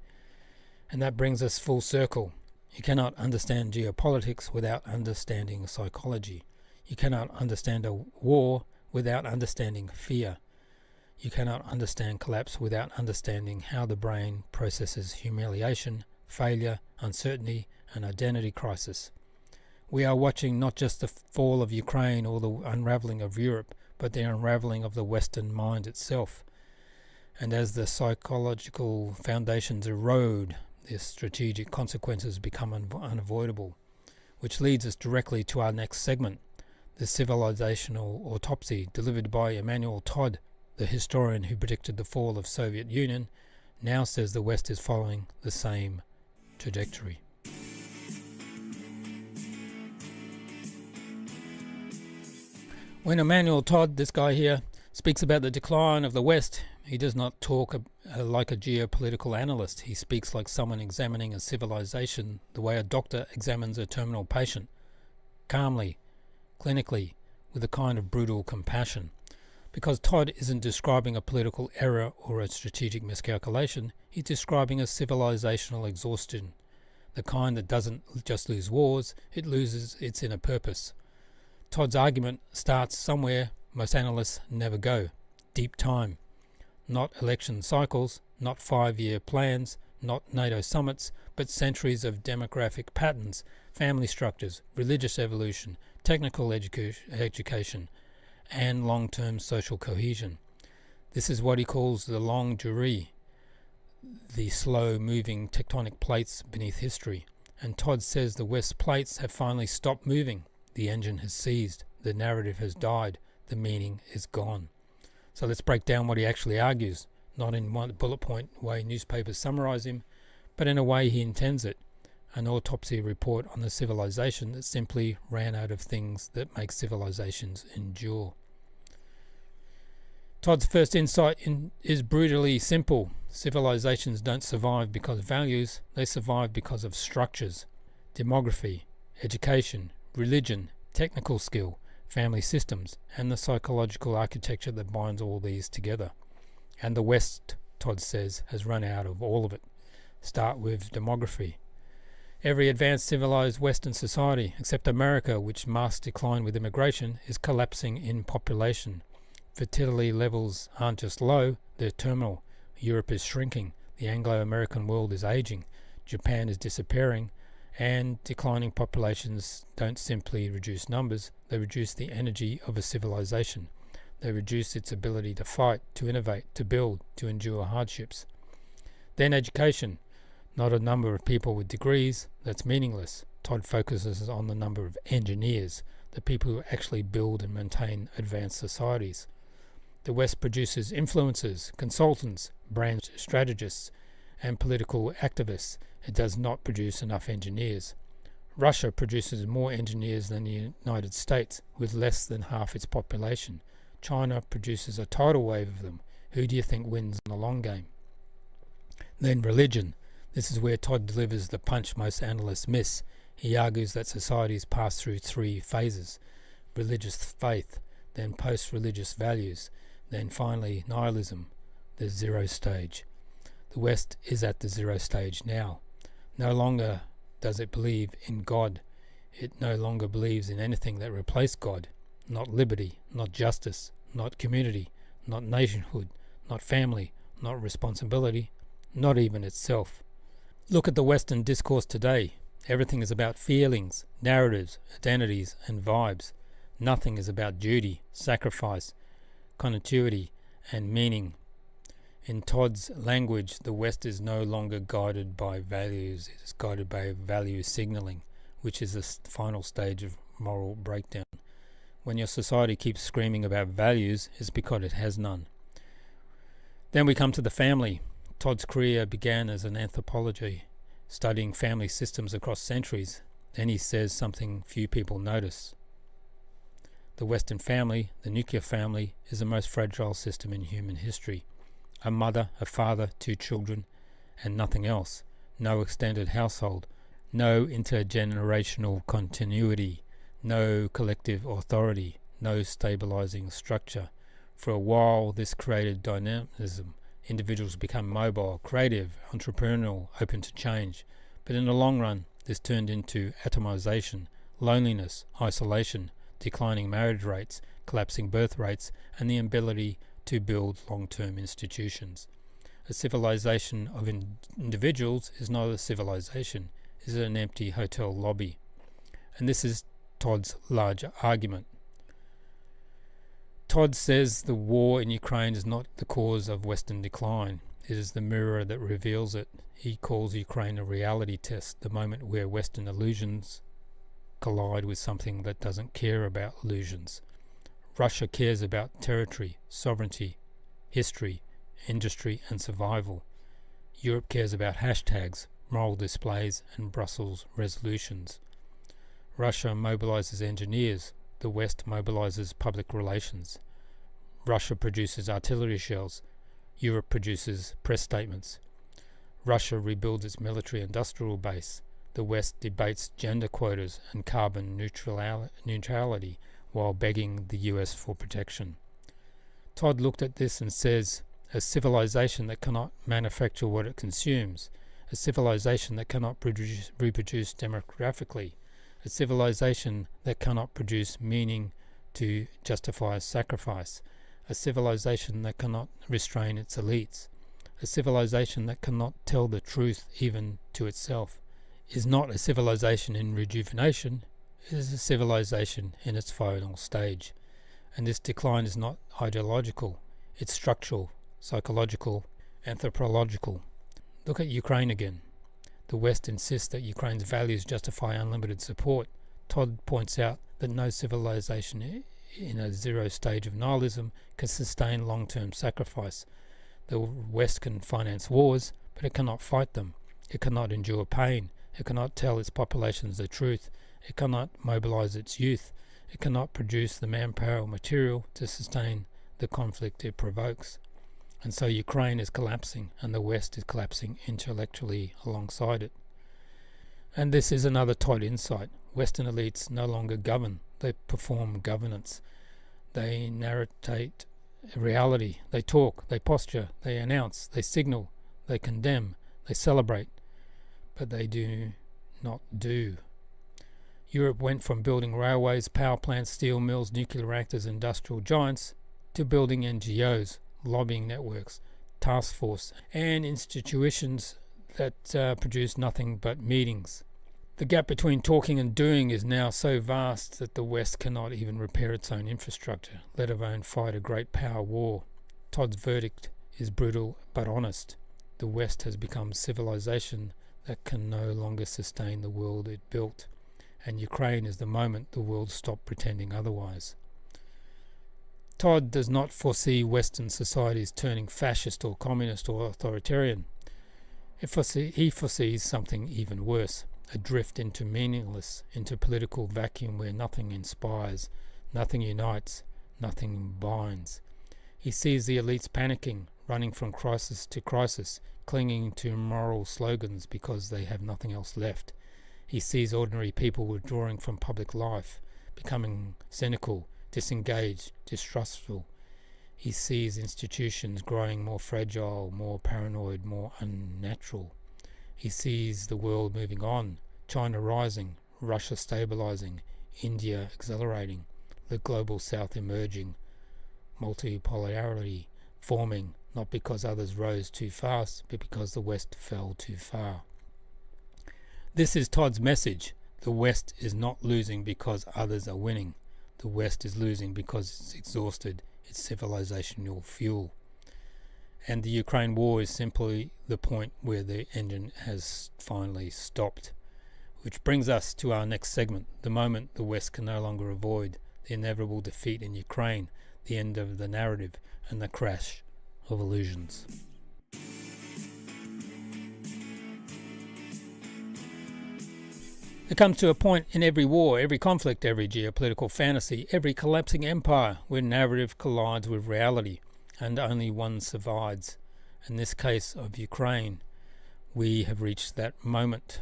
And that brings us full circle. You cannot understand geopolitics without understanding psychology. You cannot understand a war without understanding fear. You cannot understand collapse without understanding how the brain processes humiliation, failure, uncertainty, and identity crisis. We are watching not just the fall of Ukraine or the unraveling of Europe, but the unraveling of the Western mind itself. And as the psychological foundations erode, the strategic consequences become unavoidable, which leads us directly to our next segment, the civilizational autopsy delivered by Emmanuel Todd, the historian who predicted the fall of Soviet Union, now says the West is following the same trajectory. When Emmanuel Todd, this guy here, speaks about the decline of the West, he does not talk like a geopolitical analyst. He speaks like someone examining a civilization the way a doctor examines a terminal patient, calmly, clinically, with a kind of brutal compassion. Because Todd isn't describing a political error or a strategic miscalculation, he's describing a civilizational exhaustion, the kind that doesn't just lose wars, it loses its inner purpose. Todd's argument starts somewhere most analysts never go, deep time. Not election cycles, not 5-year plans, not NATO summits, but centuries of demographic patterns, family structures, religious evolution, technical education, and long-term social cohesion. This is what he calls the longue durée, the slow-moving tectonic plates beneath history. And Todd says the West's plates have finally stopped moving. The engine has seized, the narrative has died, the meaning is gone. So let's break down what he actually argues, not in one bullet point way newspapers summarize him, but in a way he intends it, an autopsy report on the civilization that simply ran out of things that make civilizations endure. Todd's first insight is brutally simple. Civilizations don't survive because of values, they survive because of structures, demography, education, religion, technical skill, family systems, and the psychological architecture that binds all these together. And the West, Todd says, has run out of all of it. Start with demography. Every advanced civilized Western society, except America, which masks decline with immigration, is collapsing in population. Fertility levels aren't just low, they're terminal. Europe is shrinking. The Anglo-American world is aging. Japan is disappearing. And declining populations don't simply reduce numbers, they reduce the energy of a civilization. They reduce its ability to fight, to innovate, to build, to endure hardships. Then education. Not a number of people with degrees, that's meaningless. Todd focuses on the number of engineers, the people who actually build and maintain advanced societies. The West produces influencers, consultants, brand strategists, and political activists. It does not produce enough engineers. Russia produces more engineers than the United States, with less than half its population. China produces a tidal wave of them. Who do you think wins in the long game? Then religion. This is where Todd delivers the punch most analysts miss. He argues that societies pass through 3 phases: religious faith, then post-religious values, then finally nihilism, the 0 stage. The West is at the 0 stage now. No longer does it believe in God. It no longer believes in anything that replaced God. not liberty, not justice, not community, not nationhood, not family, not responsibility, not even itself. Look at the Western discourse today. Everything is about feelings, narratives, identities, and vibes. Nothing is about duty, sacrifice, continuity, and meaning. In Todd's language, the West is no longer guided by values, it is guided by value signaling, which is the final stage of moral breakdown. When your society keeps screaming about values, it's because it has none. Then we come to the family. Todd's career began as an anthropology, studying family systems across centuries. Then he says something few people notice. The Western family, the nuclear family, is the most fragile system in human history. A mother, a father, 2 children, and nothing else. No extended household, no intergenerational continuity, no collective authority, no stabilizing structure. For a while, this created dynamism. Individuals become mobile, creative, entrepreneurial, open to change. But in the long run, this turned into atomization, loneliness, isolation, declining marriage rates, collapsing birth rates, and the inability to build long-term institutions. A civilization of individuals is not a civilization, it is an empty hotel lobby. And this is Todd's larger argument. Todd says the war in Ukraine is not the cause of Western decline. It is the mirror that reveals it. He calls Ukraine a reality test, the moment where Western illusions collide with something that doesn't care about illusions. Russia cares about territory, sovereignty, history, industry, and survival. Europe cares about hashtags, moral displays, and Brussels resolutions. Russia mobilizes engineers. The West mobilizes public relations. Russia produces artillery shells. Europe produces press statements. Russia rebuilds its military-industrial base. The West debates gender quotas and carbon neutrality while begging the US for protection. Todd looked at this and says, a civilization that cannot manufacture what it consumes, a civilization that cannot reproduce demographically, a civilization that cannot produce meaning to justify sacrifice, a civilization that cannot restrain its elites, a civilization that cannot tell the truth even to itself, is not a civilization in rejuvenation, it is a civilization in its final stage. And this decline is not ideological, it's structural, psychological, anthropological. Look at Ukraine again. The West insists that Ukraine's values justify unlimited support. Todd points out that no civilization in a zero stage of nihilism can sustain long-term sacrifice. The West can finance wars, but it cannot fight them. It cannot endure pain. It cannot tell its populations the truth. It cannot mobilize its youth. It cannot produce the manpower or material to sustain the conflict it provokes. And so Ukraine is collapsing, and the West is collapsing intellectually alongside it. And this is another Todd insight. Western elites no longer govern. They perform governance. They narrate reality. They talk. They posture. They announce. They signal. They condemn. They celebrate. But they do not do. Europe went from building railways, power plants, steel mills, nuclear reactors, industrial giants, to building NGOs, lobbying networks, task force, and institutions that produce nothing but meetings. The gap between talking and doing is now so vast that the West cannot even repair its own infrastructure, let alone fight a great power war. Todd's verdict is brutal but honest. The West has become civilization that can no longer sustain the world it built, and Ukraine is the moment the world stopped pretending otherwise. Todd does not foresee Western societies turning fascist or communist or authoritarian. He foresees something even worse, a drift into meaningless, into political vacuum where nothing inspires, nothing unites, nothing binds. He sees the elites panicking, running from crisis to crisis, clinging to moral slogans because they have nothing else left. He sees ordinary people withdrawing from public life, becoming cynical, disengaged, distrustful. He sees institutions growing more fragile, more paranoid, more unnatural. He sees the world moving on, China rising, Russia stabilizing, India accelerating, the global south emerging, multipolarity forming, not because others rose too fast, but because the West fell too far. This is Todd's message. The West is not losing because others are winning. The West is losing because it's exhausted its civilizational fuel. And the Ukraine war is simply the point where the engine has finally stopped. Which brings us to our next segment, the moment the West can no longer avoid the inevitable defeat in Ukraine, the end of the narrative, and the crash of illusions. There comes to a point in every war, every conflict, every geopolitical fantasy, every collapsing empire, where narrative collides with reality, and only one survives. In this case of Ukraine, we have reached that moment.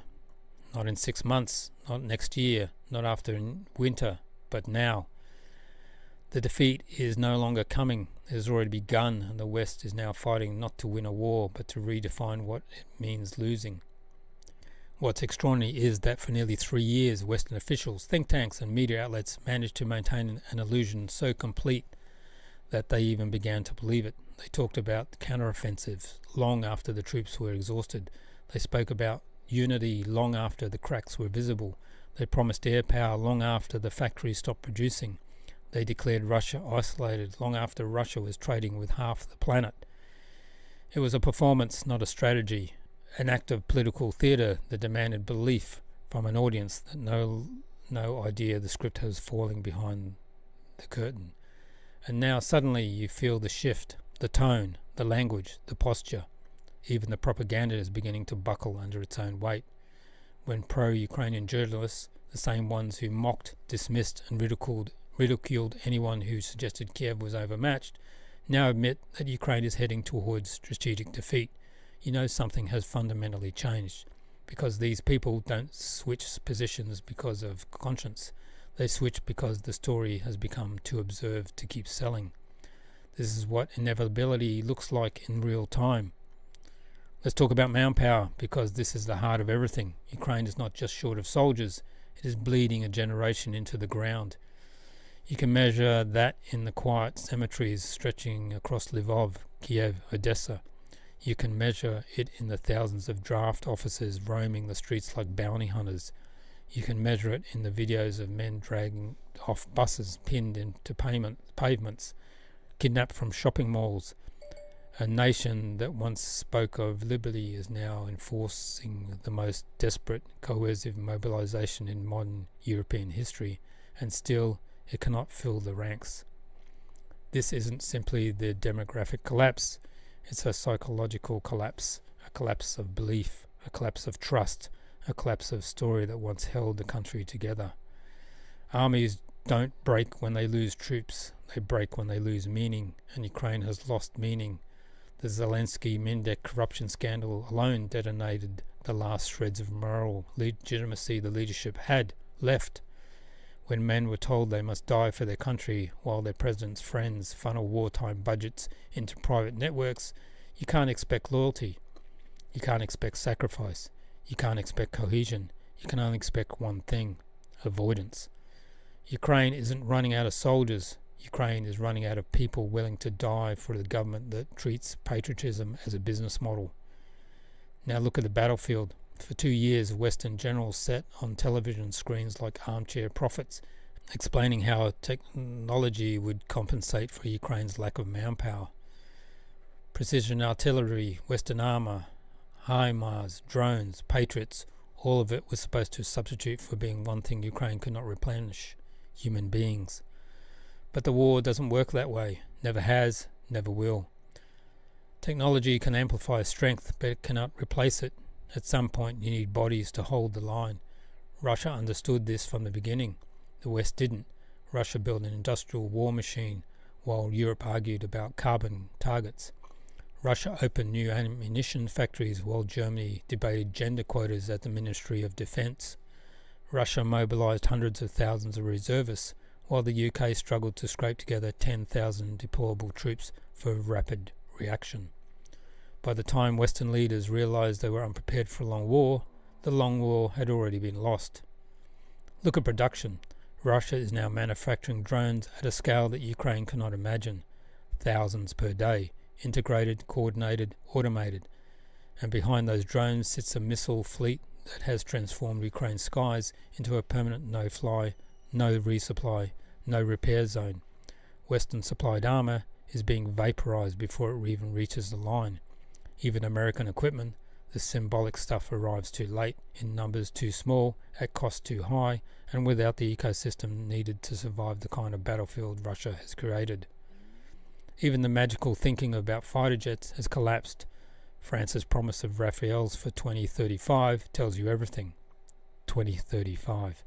Not in 6 months, not next year, not after winter, but now. The defeat is no longer coming. It has already begun, and the West is now fighting not to win a war, but to redefine what it means losing. What's extraordinary is that for nearly 3 years, Western officials, think tanks and media outlets managed to maintain an illusion so complete that they even began to believe it. They talked about counteroffensives long after the troops were exhausted. They spoke about unity long after the cracks were visible. They promised air power long after the factories stopped producing. They declared Russia isolated long after Russia was trading with half the planet. It was a performance, not a strategy. An act of political theatre that demanded belief from an audience that no idea the script was falling behind the curtain. And now suddenly you feel the shift, the tone, the language, the posture. Even the propaganda is beginning to buckle under its own weight. When pro-Ukrainian journalists, the same ones who mocked, dismissed and ridiculed anyone who suggested Kyiv was overmatched, now admit that Ukraine is heading towards strategic defeat, you know something has fundamentally changed, because these people don't switch positions because of conscience. They switch because the story has become too observed to keep selling. This is what inevitability looks like in real time. Let's talk about manpower, because this is the heart of everything. Ukraine is not just short of soldiers, it is bleeding a generation into the ground. You can measure that in the quiet cemeteries stretching across Lvov, Kyiv, Odessa. You can measure it in the thousands of draft officers roaming the streets like bounty hunters. You can measure it in the videos of men dragging off buses pinned into pavements, kidnapped from shopping malls. A nation that once spoke of liberty is now enforcing the most desperate coercive mobilization in modern European history, and still it cannot fill the ranks. This isn't simply the demographic collapse. It's a psychological collapse, a collapse of belief, a collapse of trust, a collapse of story that once held the country together. Armies don't break when they lose troops, they break when they lose meaning, and Ukraine has lost meaning. The Zelensky-Mindek corruption scandal alone detonated the last shreds of moral legitimacy the leadership had left. When men were told they must die for their country while their president's friends funnel wartime budgets into private networks, you can't expect loyalty. You can't expect sacrifice. You can't expect cohesion. You can only expect one thing: avoidance. Ukraine isn't running out of soldiers. Ukraine is running out of people willing to die for the government that treats patriotism as a business model. Now look at the battlefield. For 2 years, Western generals sat on television screens like armchair prophets, explaining how technology would compensate for Ukraine's lack of manpower. Precision artillery, Western armour, HIMARS, drones, Patriots, all of it was supposed to substitute for being one thing Ukraine could not replenish: human beings. But the war doesn't work that way. Never has, never will. Technology can amplify strength, but it cannot replace it. At some point you need bodies to hold the line. Russia understood this from the beginning. The West didn't. Russia built an industrial war machine while Europe argued about carbon targets. Russia opened new ammunition factories while Germany debated gender quotas at the Ministry of Defence. Russia mobilised hundreds of thousands of reservists while the UK struggled to scrape together 10,000 deployable troops for rapid reaction. By the time Western leaders realised they were unprepared for a long war, the long war had already been lost. Look at production. Russia is now manufacturing drones at a scale that Ukraine cannot imagine. Thousands per day, integrated, coordinated, automated. And behind those drones sits a missile fleet that has transformed Ukraine's skies into a permanent no-fly, no resupply, no repair zone. Western supplied armour is being vaporised before it even reaches the line. Even American equipment, the symbolic stuff, arrives too late, in numbers too small, at cost too high, and without the ecosystem needed to survive the kind of battlefield Russia has created. Even the magical thinking about fighter jets has collapsed. France's promise of Rafales for 2035 tells you everything. 2035.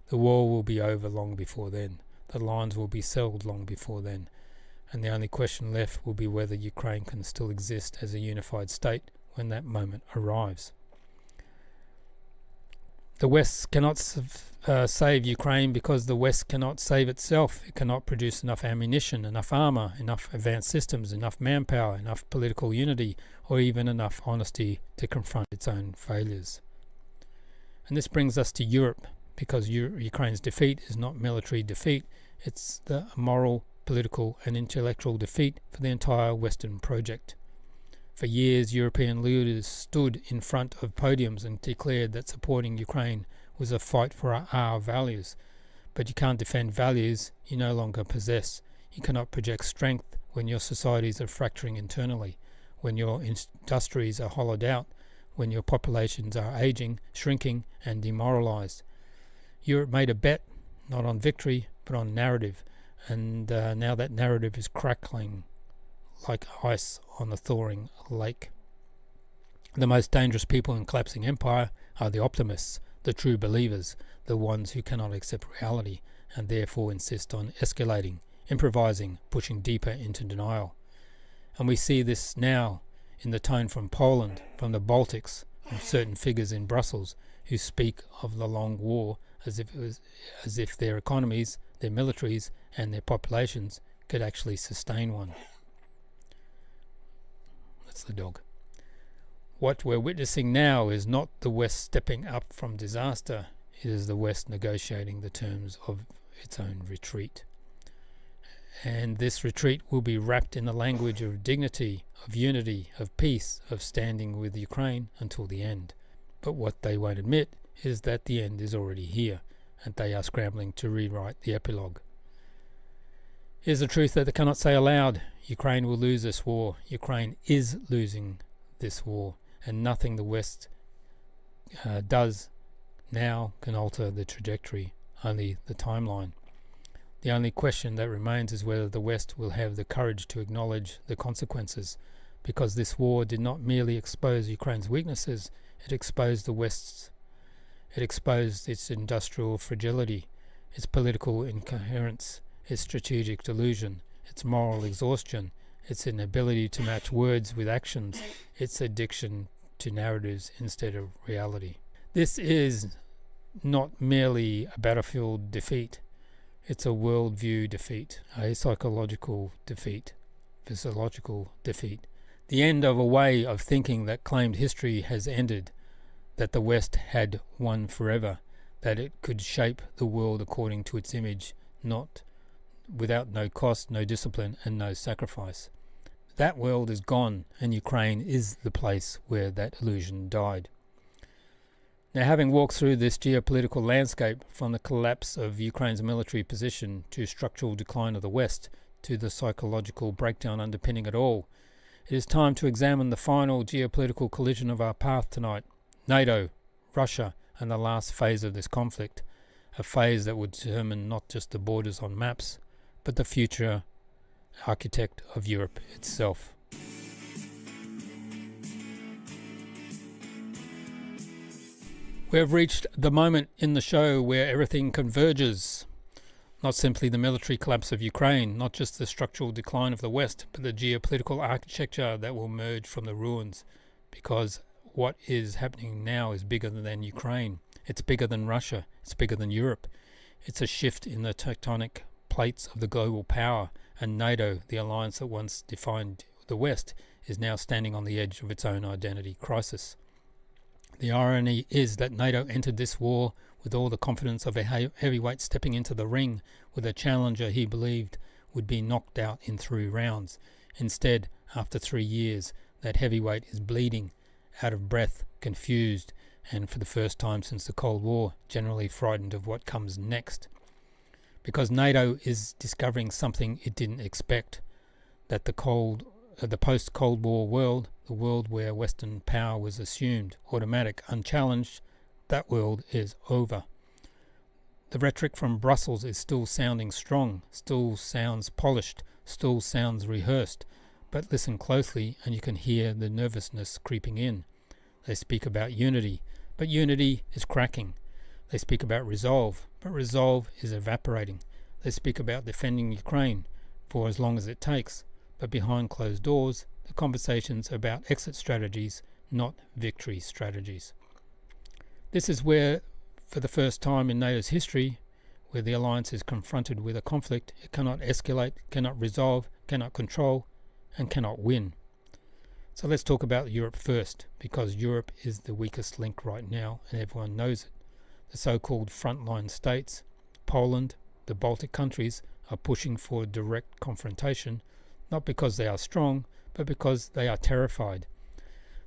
The war will be over long before then. The lines will be settled long before then. And the only question left will be whether Ukraine can still exist as a unified state when that moment arrives. The West cannot save Ukraine because the West cannot save itself. It cannot produce enough ammunition, enough armour, enough advanced systems, enough manpower, enough political unity, or even enough honesty to confront its own failures. And this brings us to Europe, because Ukraine's defeat is not military defeat, it's the moral, political and intellectual defeat for the entire Western project. For years, European leaders stood in front of podiums and declared that supporting Ukraine was a fight for our values. But you can't defend values you no longer possess. You cannot project strength when your societies are fracturing internally, when your industries are hollowed out, when your populations are aging, shrinking and demoralized. Europe made a bet, not on victory, but on narrative, and now that narrative is crackling like ice on a thawing lake. The most dangerous people in collapsing empire are the optimists, the true believers, the ones who cannot accept reality and therefore insist on escalating, improvising, pushing deeper into denial. And we see this now in the tone from Poland, from the Baltics, from certain figures in Brussels who speak of the long war as if their economies, their militaries and their populations could actually sustain one. That's the dog. What we're witnessing now is not the West stepping up from disaster, it is the West negotiating the terms of its own retreat. And this retreat will be wrapped in the language of dignity, of unity, of peace, of standing with Ukraine until the end. But what they won't admit is that the end is already here, and they are scrambling to rewrite the epilogue. Here's the truth that they cannot say aloud. Ukraine will lose this war. Ukraine is losing this war, and nothing the West does now can alter the trajectory, only the timeline. The only question that remains is whether the West will have the courage to acknowledge the consequences, because this war did not merely expose Ukraine's weaknesses, it exposed the West's. It exposed its industrial fragility, its political incoherence, its strategic delusion, its moral exhaustion, its inability to match words with actions, its addiction to narratives instead of reality. This is not merely a battlefield defeat, it's a worldview defeat, a psychological defeat, physiological defeat. The end of a way of thinking that claimed history has ended, that the West had won forever, that it could shape the world according to its image, not without no cost, no discipline and no sacrifice. That world is gone, and Ukraine is the place where that illusion died. Now, having walked through this geopolitical landscape, from the collapse of Ukraine's military position to structural decline of the West to the psychological breakdown underpinning it all, it is time to examine the final geopolitical collision of our path tonight: NATO, Russia and the last phase of this conflict, a phase that would determine not just the borders on maps, but the future architect of Europe itself. We have reached the moment in the show where everything converges. Not simply the military collapse of Ukraine, not just the structural decline of the West, but the geopolitical architecture that will emerge from the ruins. Because what is happening now is bigger than Ukraine. It's bigger than Russia. It's bigger than Europe. It's a shift in the tectonic plates of the global power, and NATO, the alliance that once defined the West, is now standing on the edge of its own identity crisis. The irony is that NATO entered this war with all the confidence of a heavyweight stepping into the ring with a challenger he believed would be knocked out in 3 rounds. Instead, after 3 years, that heavyweight is bleeding, out of breath, confused, and for the first time since the Cold War, generally frightened of what comes next. Because NATO is discovering something it didn't expect, that the post-Cold War world, the world where Western power was assumed, automatic, unchallenged, that world is over. The rhetoric from Brussels is still sounding strong, still sounds polished, still sounds rehearsed, but listen closely and you can hear the nervousness creeping in. They speak about unity, but unity is cracking. They speak about resolve, but resolve is evaporating. They speak about defending Ukraine for as long as it takes, but behind closed doors, the conversations about exit strategies, not victory strategies. This is where, for the first time in NATO's history, where the alliance is confronted with a conflict it cannot escalate, cannot resolve, cannot control, and cannot win. So let's talk about Europe first, because Europe is the weakest link right now, and everyone knows it. The so-called frontline states, Poland, the Baltic countries, are pushing for direct confrontation, not because they are strong, but because they are terrified.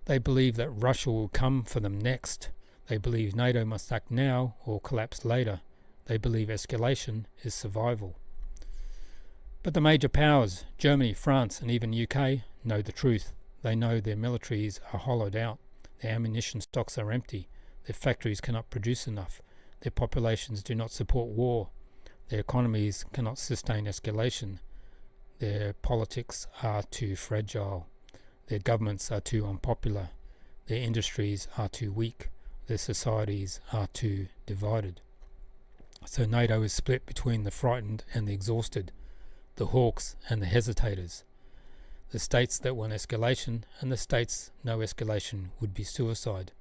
They believe that Russia will come for them next. They believe NATO must act now or collapse later. They believe escalation is survival. But the major powers, Germany, France, and even UK, know the truth. They know their militaries are hollowed out. Their ammunition stocks are empty. Their factories cannot produce enough. Their populations do not support war. Their economies cannot sustain escalation. Their politics are too fragile. Their governments are too unpopular. Their industries are too weak. Their societies are too divided. So NATO is split between the frightened and the exhausted, the hawks and the hesitators, the states that want escalation and the states no escalation would be suicide.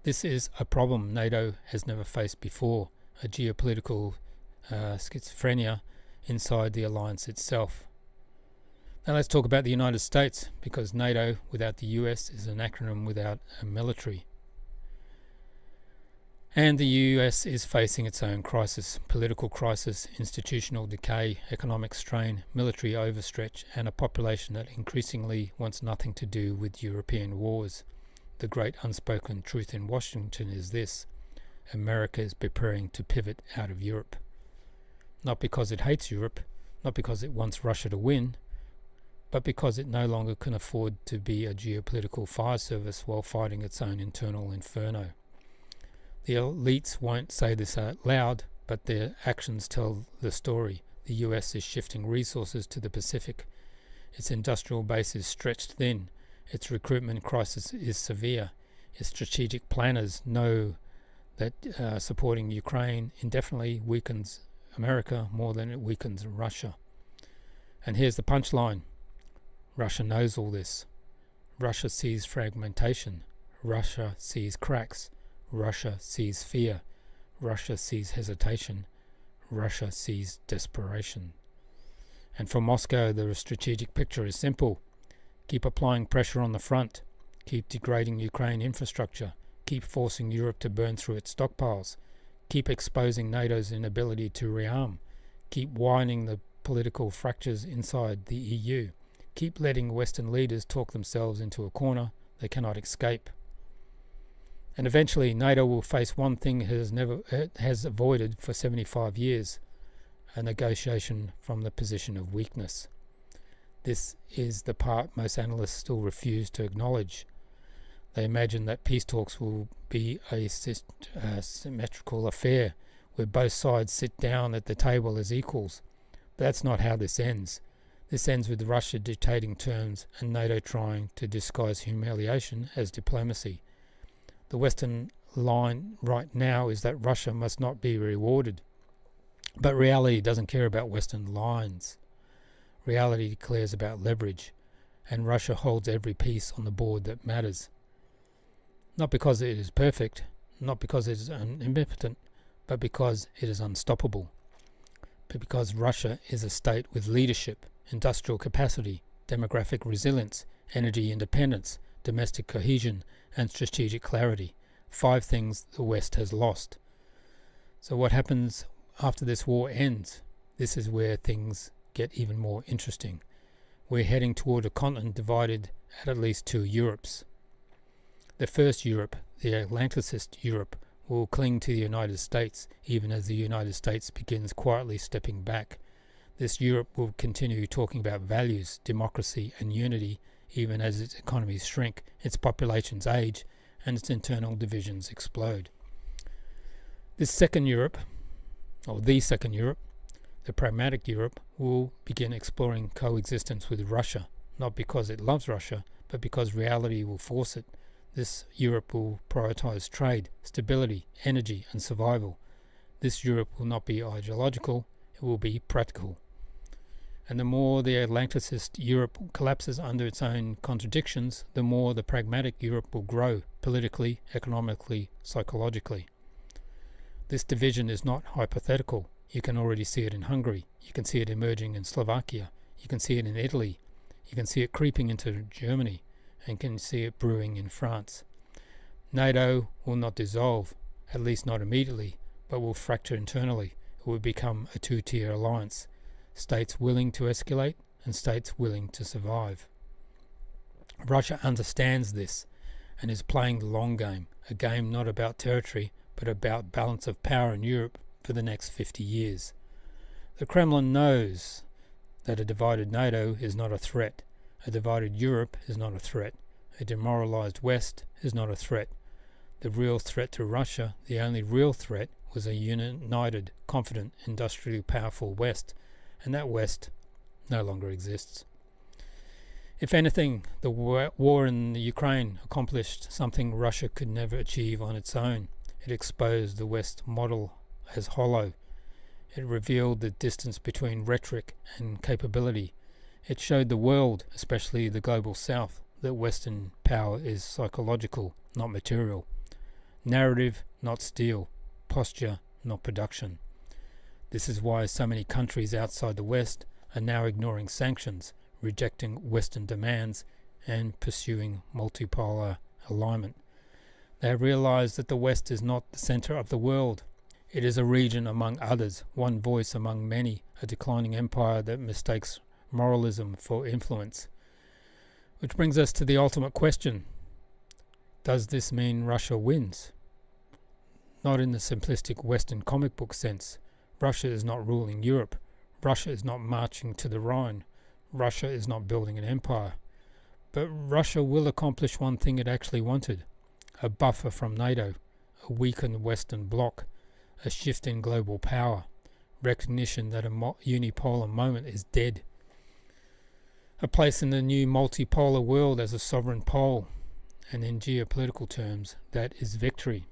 This is a problem NATO has never faced before, a geopolitical schizophrenia inside the alliance itself. Now let's talk about the United States, because NATO without the US is an acronym without a military. And the US is facing its own crisis, political crisis, institutional decay, economic strain, military overstretch, and a population that increasingly wants nothing to do with European wars. The great unspoken truth in Washington is this: America is preparing to pivot out of Europe. Not because it hates Europe, not because it wants Russia to win, but because it no longer can afford to be a geopolitical fire service while fighting its own internal inferno. The elites won't say this out loud, but their actions tell the story. The US is shifting resources to the Pacific. Its industrial base is stretched thin. Its recruitment crisis is severe. Its strategic planners know that supporting Ukraine indefinitely weakens America more than it weakens Russia. And here's the punchline. Russia knows all this. Russia sees fragmentation. Russia sees cracks. Russia sees fear. Russia sees hesitation. Russia sees desperation. And for Moscow, the strategic picture is simple. Keep applying pressure on the front. Keep degrading Ukraine infrastructure. Keep forcing Europe to burn through its stockpiles. Keep exposing NATO's inability to rearm. Keep widening the political fractures inside the EU. Keep letting Western leaders talk themselves into a corner they cannot escape. And eventually NATO will face one thing it has avoided for 75 years, a negotiation from the position of weakness. This is the part most analysts still refuse to acknowledge. They imagine that peace talks will be a symmetrical affair where both sides sit down at the table as equals. But that's not how this ends. This ends with Russia dictating terms and NATO trying to disguise humiliation as diplomacy. The Western line right now is that Russia must not be rewarded. But reality doesn't care about Western lines. Reality declares about leverage, and Russia holds every piece on the board that matters. Not because it is perfect, not because it is omnipotent, but because it is unstoppable. But because Russia is a state with leadership, industrial capacity, demographic resilience, energy independence, domestic cohesion, and strategic clarity. 5 things the West has lost. So what happens after this war ends? This is where things get even more interesting. We're heading toward a continent divided at least two Europes. The first Europe, the Atlanticist Europe, will cling to the United States, even as the United States begins quietly stepping back. This Europe will continue talking about values, democracy and unity, even as its economies shrink, its populations age, and its internal divisions explode. This second Europe, or the second Europe, the pragmatic Europe, will begin exploring coexistence with Russia, not because it loves Russia, but because reality will force it. This Europe will prioritize trade, stability, energy, and survival. This Europe will not be ideological, it will be practical. And the more the Atlanticist Europe collapses under its own contradictions, the more the pragmatic Europe will grow, politically, economically, psychologically. This division is not hypothetical. You can already see it in Hungary. You can see it emerging in Slovakia. You can see it in Italy. You can see it creeping into Germany, and can see it brewing in France. NATO will not dissolve, at least not immediately, but will fracture internally. It will become a two-tier alliance. States willing to escalate and states willing to survive. Russia understands this and is playing the long game, a game not about territory, but about balance of power in Europe for the next 50 years. The Kremlin knows that a divided NATO is not a threat. A divided Europe is not a threat. A demoralized West is not a threat. The real threat to Russia, the only real threat, was a united, confident, industrially powerful West, and that West no longer exists. If anything, the war in the Ukraine accomplished something Russia could never achieve on its own. It exposed the West model as hollow. It revealed the distance between rhetoric and capability. It showed the world, especially the global South, that Western power is psychological, not material. Narrative, not steel. Posture, not production. This is why so many countries outside the West are now ignoring sanctions, rejecting Western demands, and pursuing multipolar alignment. They realize that the West is not the center of the world. It is a region among others, one voice among many, a declining empire that mistakes moralism for influence. Which brings us to the ultimate question. Does this mean Russia wins? Not in the simplistic Western comic book sense. Russia is not ruling Europe. Russia is not marching to the Rhine. Russia is not building an empire. But Russia will accomplish one thing it actually wanted. A buffer from NATO, a weakened Western bloc, a shift in global power, recognition that a unipolar moment is dead, a place in the new multipolar world as a sovereign pole, and in geopolitical terms, that is victory.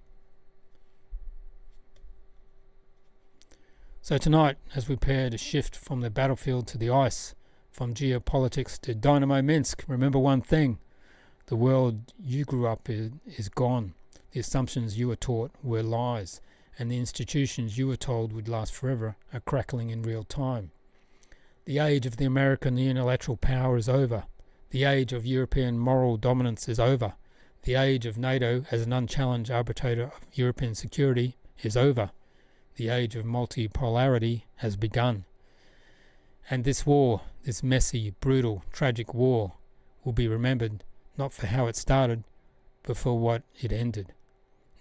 So tonight, as we prepare to shift from the battlefield to the ice, from geopolitics to Dinamo Minsk, remember one thing: the world you grew up in is gone. The assumptions you were taught were lies, and the institutions you were told would last forever are crackling in real time. The age of the American unilateral power is over. The age of European moral dominance is over. The age of NATO as an unchallenged arbitrator of European security is over. The age of multipolarity has begun. And this war, this messy, brutal, tragic war, will be remembered not for how it started, but for what it ended.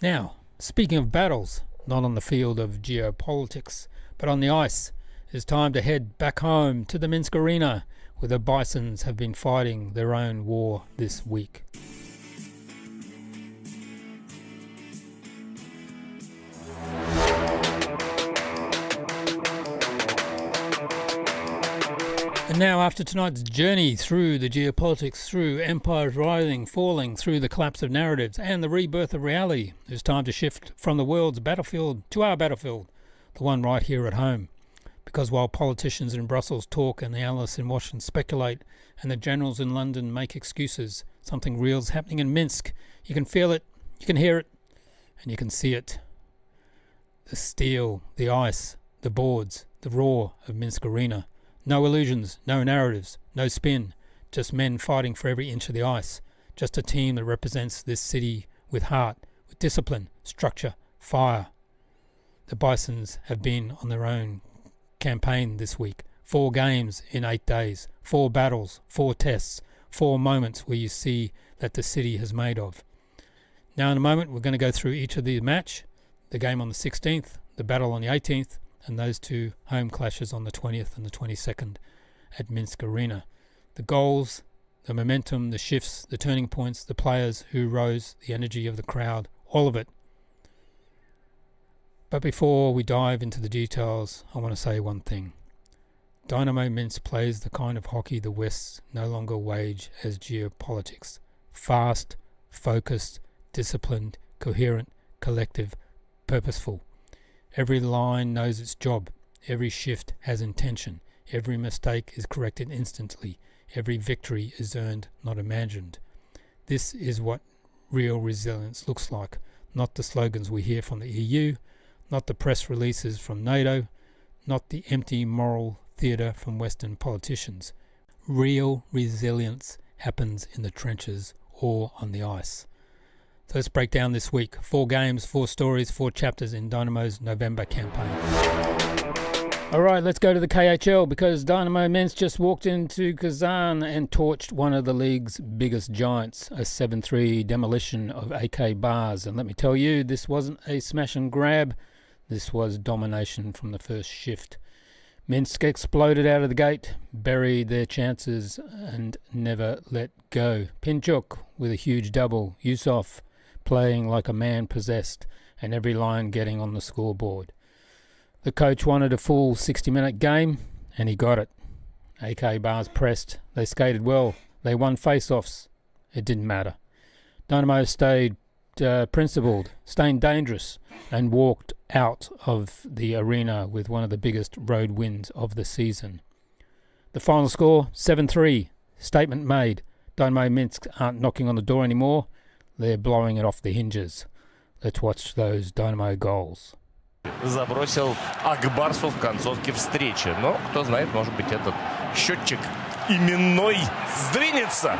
Now, speaking of battles, not on the field of geopolitics, but on the ice, it's time to head back home to the Minsk arena, where the Bisons have been fighting their own war this week. And now, after tonight's journey through the geopolitics, through empires rising, falling, through the collapse of narratives and the rebirth of reality, it's time to shift from the world's battlefield to our battlefield, the one right here at home. Because while politicians in Brussels talk and the analysts in Washington speculate and the generals in London make excuses, something real's happening in Minsk. You can feel it, you can hear it, and you can see it. The steel, the ice, the boards, the roar of Minsk arena. No illusions, no narratives, no spin, just men fighting for every inch of the ice. Just a team that represents this city with heart, with discipline, structure, fire. The Bisons have been on their own campaign this week. 4 games in 8 days, 4 battles, 4 tests, 4 moments where you see that the city has made of. Now in a moment we're going to go through each of the match, the game on the 16th, the battle on the 18th, and those 2 home clashes on the 20th and the 22nd at Minsk Arena. The goals, the momentum, the shifts, the turning points, the players who rose, the energy of the crowd, all of it. But before we dive into the details, I want to say one thing. Dinamo Minsk plays the kind of hockey the West no longer wage as geopolitics. Fast, focused, disciplined, coherent, collective, purposeful. Every line knows its job. Every shift has intention. Every mistake is corrected instantly. Every victory is earned, not imagined. This is what real resilience looks like. Not the slogans we hear from the EU, not the press releases from NATO, not the empty moral theatre from Western politicians. Real resilience happens in the trenches or on the ice. So let's break down this week. 4 games, 4 stories, 4 chapters in Dynamo's November campaign. Alright, let's go to the KHL because Dinamo Minsk just walked into Kazan and torched one of the league's biggest giants, a 7-3 demolition of AK Bars. And let me tell you, this wasn't a smash and grab. This was domination from the first shift. Minsk exploded out of the gate, buried their chances and never let go. Pinchuk with a huge double, Yusuf playing like a man possessed, and every line getting on the scoreboard. The coach wanted a full 60-minute game, and he got it. AK Bars pressed, they skated well, they won face-offs. It didn't matter. Dynamo stayed principled, stayed dangerous, and walked out of the arena with one of the biggest road wins of the season. The final score, 7-3. Statement made. Dynamo Minsk aren't knocking on the door anymore. They're blowing it off the hinges. Let's watch those Dynamo goals. Забросил Акбарсу в концовке встречи. Но, кто знает, может быть, этот счетчик именной сдвинется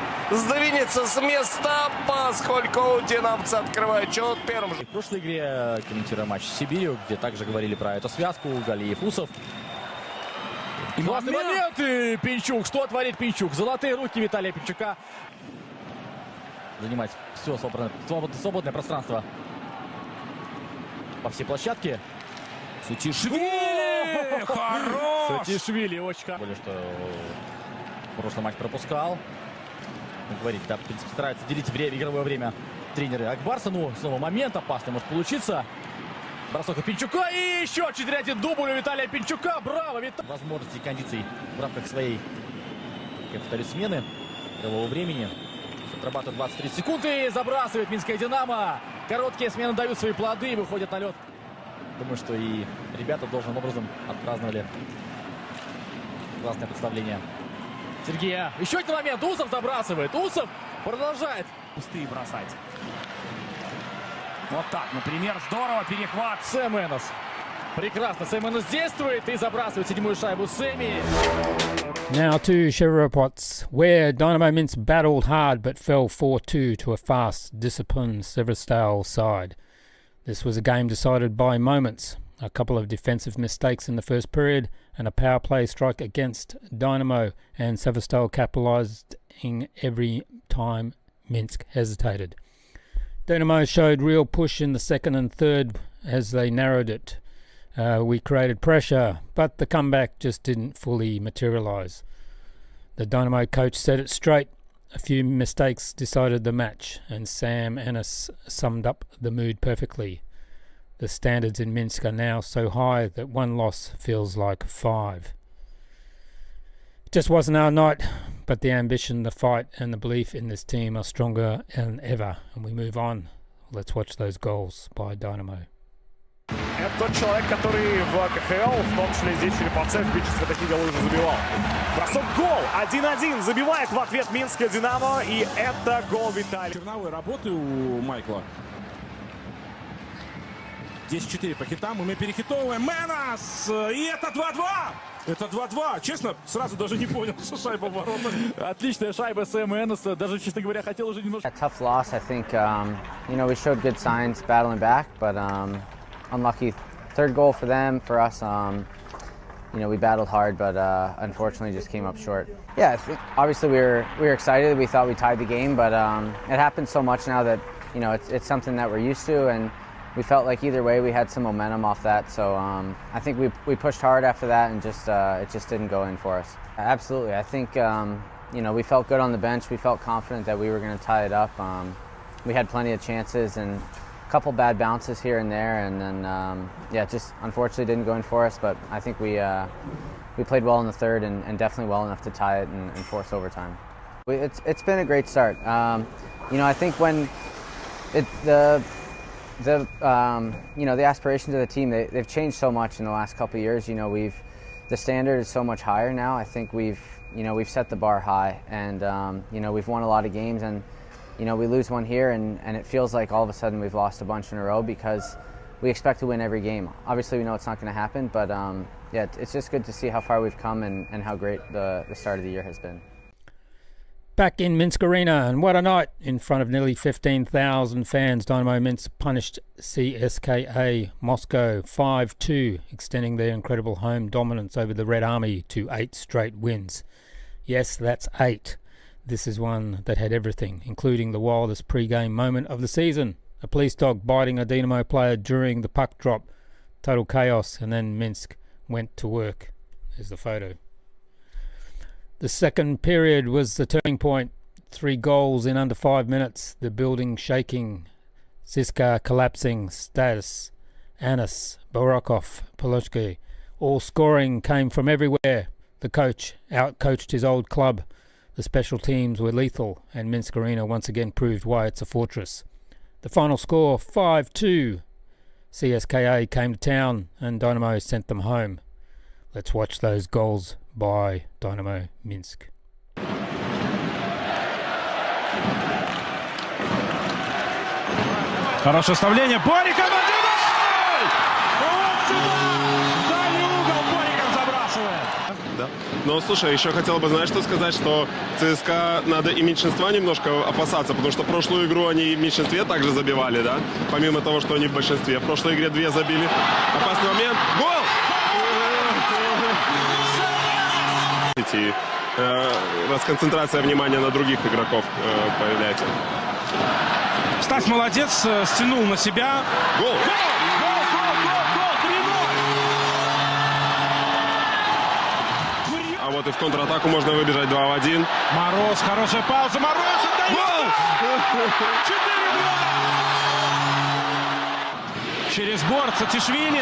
с места, поскольку динамцы открывают счет первым же. В прошлой игре, комментируя матч с Сибирью, где также говорили про эту связку, Галиев, Усов. И классный момент, и Пинчук. Что творит Пинчук? Золотые руки Виталия Пинчука. Занимать все свободное пространство по всей площадке. Сутишвили! Хорош! Сутишвили очень хорошо. Более что в прошлый матч пропускал. Как говорить, да, в принципе, стараются делить игровое время тренеры Акбарса. Ну, снова момент опасный может получиться. Бросок у Пинчука и еще 4-1 дубль у Виталия Пинчука. Браво, Виталий! Возможности и кондиций в рамках своей, как повторюсь, смены игрового времени. Отрабатывает 23 секунды и забрасывает Минская Динамо. Короткие смены дают свои плоды и выходят на лед. Думаю, что и ребята должным образом отпраздновали классное представление Сергея. Еще один момент. Усов забрасывает. Усов продолжает пустые бросать. Вот так, например, здорово перехват. Сэм Энос. Прекрасно. Сэм Энос действует и забрасывает 7-ю шайбу Сэми. Now to Shevropots, where Dinamo Minsk battled hard but fell 4-2 to a fast, disciplined Civilisation side. This was a game decided by moments. A couple of defensive mistakes in the first period and a power play strike against Dynamo, and Civilisation capitalised in every time Minsk hesitated. Dinamo showed real push in the second and third as they narrowed it. We created pressure, but the comeback just didn't fully materialise. The Dynamo coach set it straight. A few mistakes decided the match, and Sam Ennis summed up the mood perfectly. The standards in Minsk are now so high that one loss feels like 5. It just wasn't our night, but the ambition, the fight and the belief in this team are stronger than ever, and we move on. Let's watch those goals by Dynamo. Это тот человек, который в КХЛ, в том числе здесь Череповце, в Бичевске такие голы уже забивал. Бросок, гол! 1-1 забивает в ответ Минская Динамо, и это гол Виталия. Черновые работы у Майкла. 10-4 по хитам, и мы перехитовываем. Мэнос! И это 2-2! Это 2-2. Честно, сразу даже не понял, что шайба в воротах. Отличная шайба Сэма Энноса. Даже, честно говоря, хотел уже немножко... A tough loss. I think, we showed good signs battling back, but unlucky third goal for them. For us, you know, we battled hard, but unfortunately just came up short. Yeah, obviously we were excited. We thought we tied the game, but it happens so much now that, you know, it's something that we're used to, and we felt like either way we had some momentum off that. So I think we pushed hard after that, and just it just didn't go in for us. Absolutely, I think you know, we felt good on the bench. We felt confident that we were going to tie it up. We had plenty of chances and a couple bad bounces here and there, and then yeah, just unfortunately didn't go in for us. But I think we played well in the third, and definitely well enough to tie it and force overtime. It's been a great start. You know, I think when you know, the aspirations of the team, they've changed so much in the last couple of years. You know, the standard is so much higher now. I think we've set the bar high, and you know, we've won a lot of games, and you know, we lose one here, and it feels like all of a sudden we've lost a bunch in a row because we expect to win every game. Obviously, we know it's not going to happen, but yeah, it's just good to see how far we've come and how great the start of the year has been. Back in Minsk Arena, and what a night! In front of nearly 15,000 fans, Dinamo Minsk punished CSKA Moscow 5-2, extending their incredible home dominance over the Red Army to 8 straight wins. Yes, that's 8. This is one that had everything, including the wildest pre-game moment of the season. A police dog biting a Dinamo player during the puck drop. Total chaos, and then Minsk went to work. There's the photo. The second period was the turning point. 3 goals in under 5 minutes. The building shaking. Siska collapsing. Stas, Anis, Barakov, Polochki. All scoring came from everywhere. The coach outcoached his old club. The special teams were lethal, and Minsk Arena once again proved why it's a fortress. The final score, 5-2. CSKA came to town, and Dinamo sent them home. Let's watch those goals by Dinamo Minsk. Хорошее вставление. Бориков 1-0! Вот сюда! В дальний угол Бориков забрасывает. Да. Но, слушай, еще хотел бы, знаешь, что сказать, что ЦСКА надо и меньшинства немножко опасаться, потому что прошлую игру они в меньшинстве также забивали, да? Помимо того, что они в большинстве. В прошлой игре 2 забили. Опасный момент. Гол! И расконцентрация внимания на других игроков появляется. Стас молодец, стянул на себя. Гол! Гол! 3-0! А вот и в контратаку можно выбежать 2-1. Мороз, хорошая пауза. Мороз отдает! Гол! 4-2! Через борт Сатишвили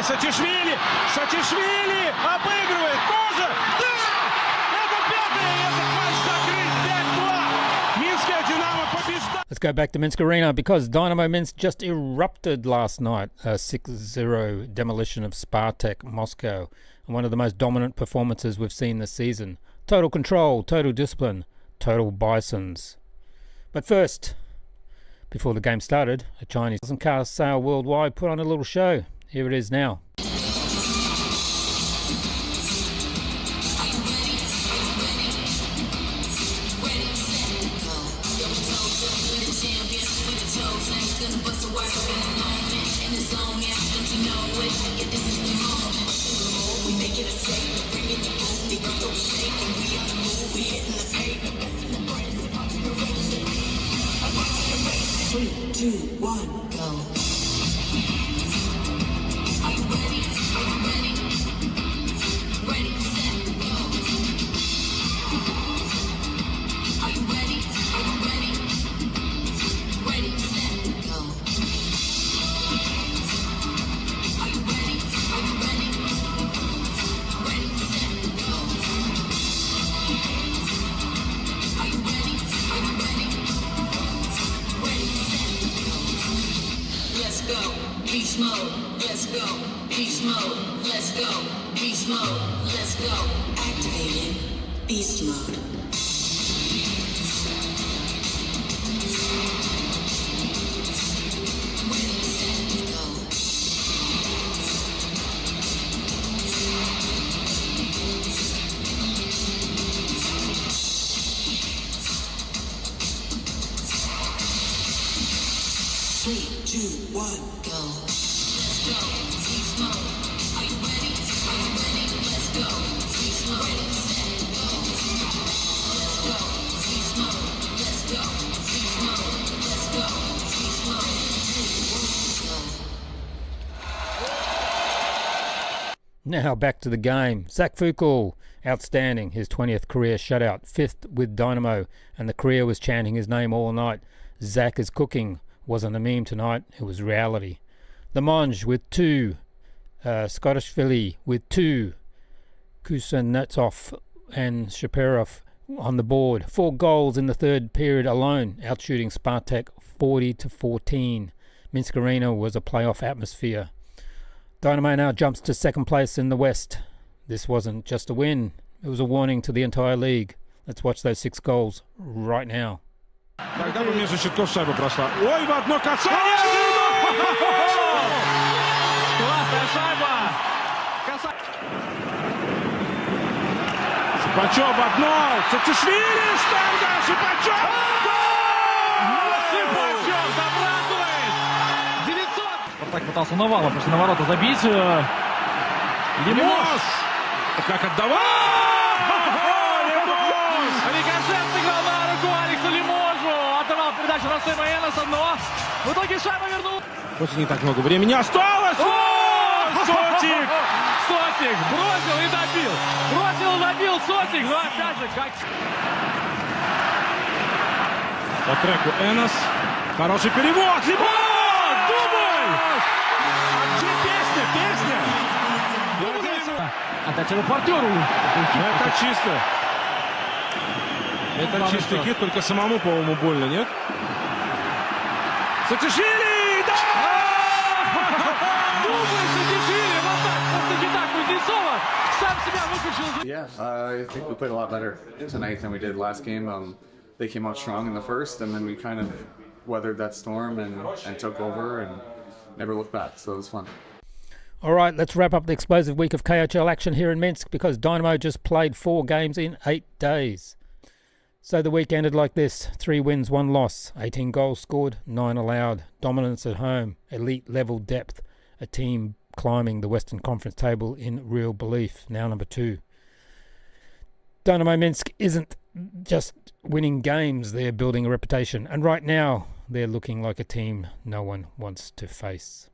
обыгрывает тоже. Да! Это 5-й, этот матч закрыт 5-2. Минская Динамо побеждает. Let's go back to Minsk Arena, because Dinamo Minsk just erupted last night. A 6-0 demolition of Spartak Moscow, and one of the most dominant performances we've seen this season. Total control, total discipline, total bisons. But first, before the game started, a Chinese car sale worldwide put on a little show. Here it is now. Beast mode, let's go. Beast mode, let's go. Beast mode, let's go. Activating beast mode. Ready, set, go. Three, two, one, go. Let's go. Beast mode. Now back to the game. Zach Fuchel, outstanding, his 20th career shutout, 5th with Dynamo, and the career was chanting his name all night. Zach is cooking. Wasn't a meme tonight, it was reality. The Monge with 2, Skorashvili with 2, Kuznetsov and Shaperov on the board. 4 goals in the third period alone, outshooting Spartak 40-14. Minsk Arena was a playoff atmosphere. Dynamo now jumps to second place in the West. This wasn't just a win, it was a warning to the entire league. Let's watch those 6 goals right now. Когда бы между щитков шайба прошла. Ой, в одно касание! Классная шайба! Шипачев в одно! Цицишвили! Штанга! Шипачев! Шипачев забрасывает! 900! Спартак пытался навалом почти на ворота забить. Лимош! Как отдавал! Лимош! Рикошет сыграл на руку Алексу Лиможу. Отдавал передачу на Сэма Эннеса, но в итоге шайба вернул. Хоть не так много времени осталось! Сотик! Сотик бросил и добил. Бросил и добил Сотик. Но опять же, как... По треку Эннес. Хороший перевод. Лимон! Дубль! А где песня? Песня? Отдача репортеру. Это чисто. Это чистый хит, только самому, по-моему, больно, нет? Сатишвили! Да! Дубль Сатишвили. Вот так. Просто не так. Кузнецова сам себя выключил. Yeah, I think we played a lot better tonight than we did last game. They came out strong in the first, and then we kind of weathered that storm and took over and never looked back, so it was fun. All right, let's wrap up the explosive week of KHL action here in Minsk because Dynamo just played 4 games in 8 days. So the week ended like this: 3 wins, 1 loss, 18 goals scored, 9 allowed, dominance at home, elite level depth, a team climbing the Western Conference table in real belief, now number 2. Dynamo Minsk isn't just winning games, they're building a reputation, and right now they're looking like a team no one wants to face.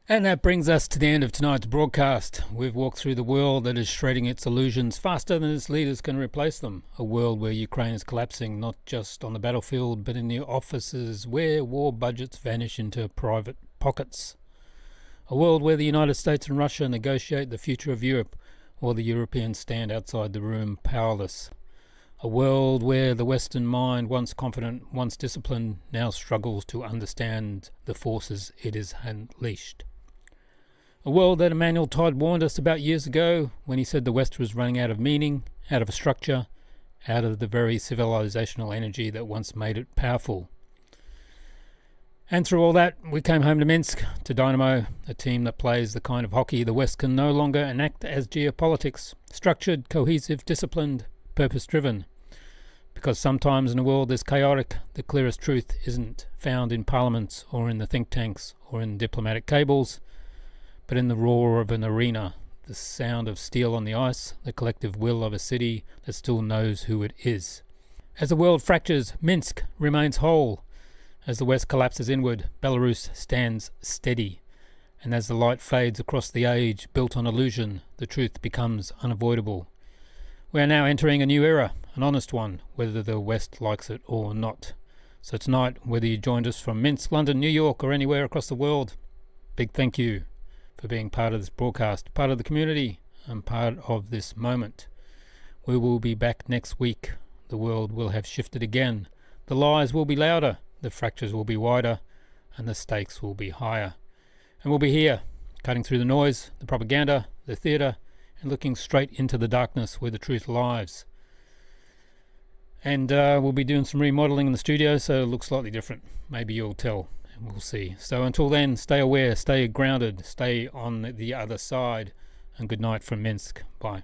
And that brings us to the end of tonight's broadcast. We've walked through the world that is shredding its illusions faster than its leaders can replace them. A world where Ukraine is collapsing, not just on the battlefield, but in the offices where war budgets vanish into private pockets. A world where the United States and Russia negotiate the future of Europe, while the Europeans stand outside the room powerless. A world where the Western mind, once confident, once disciplined, now struggles to understand the forces it has unleashed. A world that Emmanuel Todd warned us about years ago when he said the West was running out of meaning, out of a structure, out of the very civilizational energy that once made it powerful. And through all that, we came home to Minsk, to Dynamo, a team that plays the kind of hockey the West can no longer enact as geopolitics. Structured, cohesive, disciplined, purpose-driven. Because sometimes in a world this chaotic, the clearest truth isn't found in parliaments or in the think tanks or in diplomatic cables, but in the roar of an arena, the sound of steel on the ice, the collective will of a city that still knows who it is. As the world fractures, Minsk remains whole. As the West collapses inward, Belarus stands steady. And as the light fades across the age built on illusion, the truth becomes unavoidable. We are now entering a new era, an honest one, whether the West likes it or not. So tonight, whether you joined us from Minsk, London, New York, or anywhere across the world, big thank you for being part of this broadcast, part of the community, and part of this moment. We will be back next week. The world will have shifted again. The lies will be louder, the fractures will be wider, and the stakes will be higher. And we'll be here, cutting through the noise, the propaganda, the theatre, and looking straight into the darkness where the truth lies. And we'll be doing some remodelling in the studio, so it'll look slightly different. Maybe you'll tell. We'll see. So until then, stay aware, stay grounded, stay on the other side, and good night from Minsk. Bye.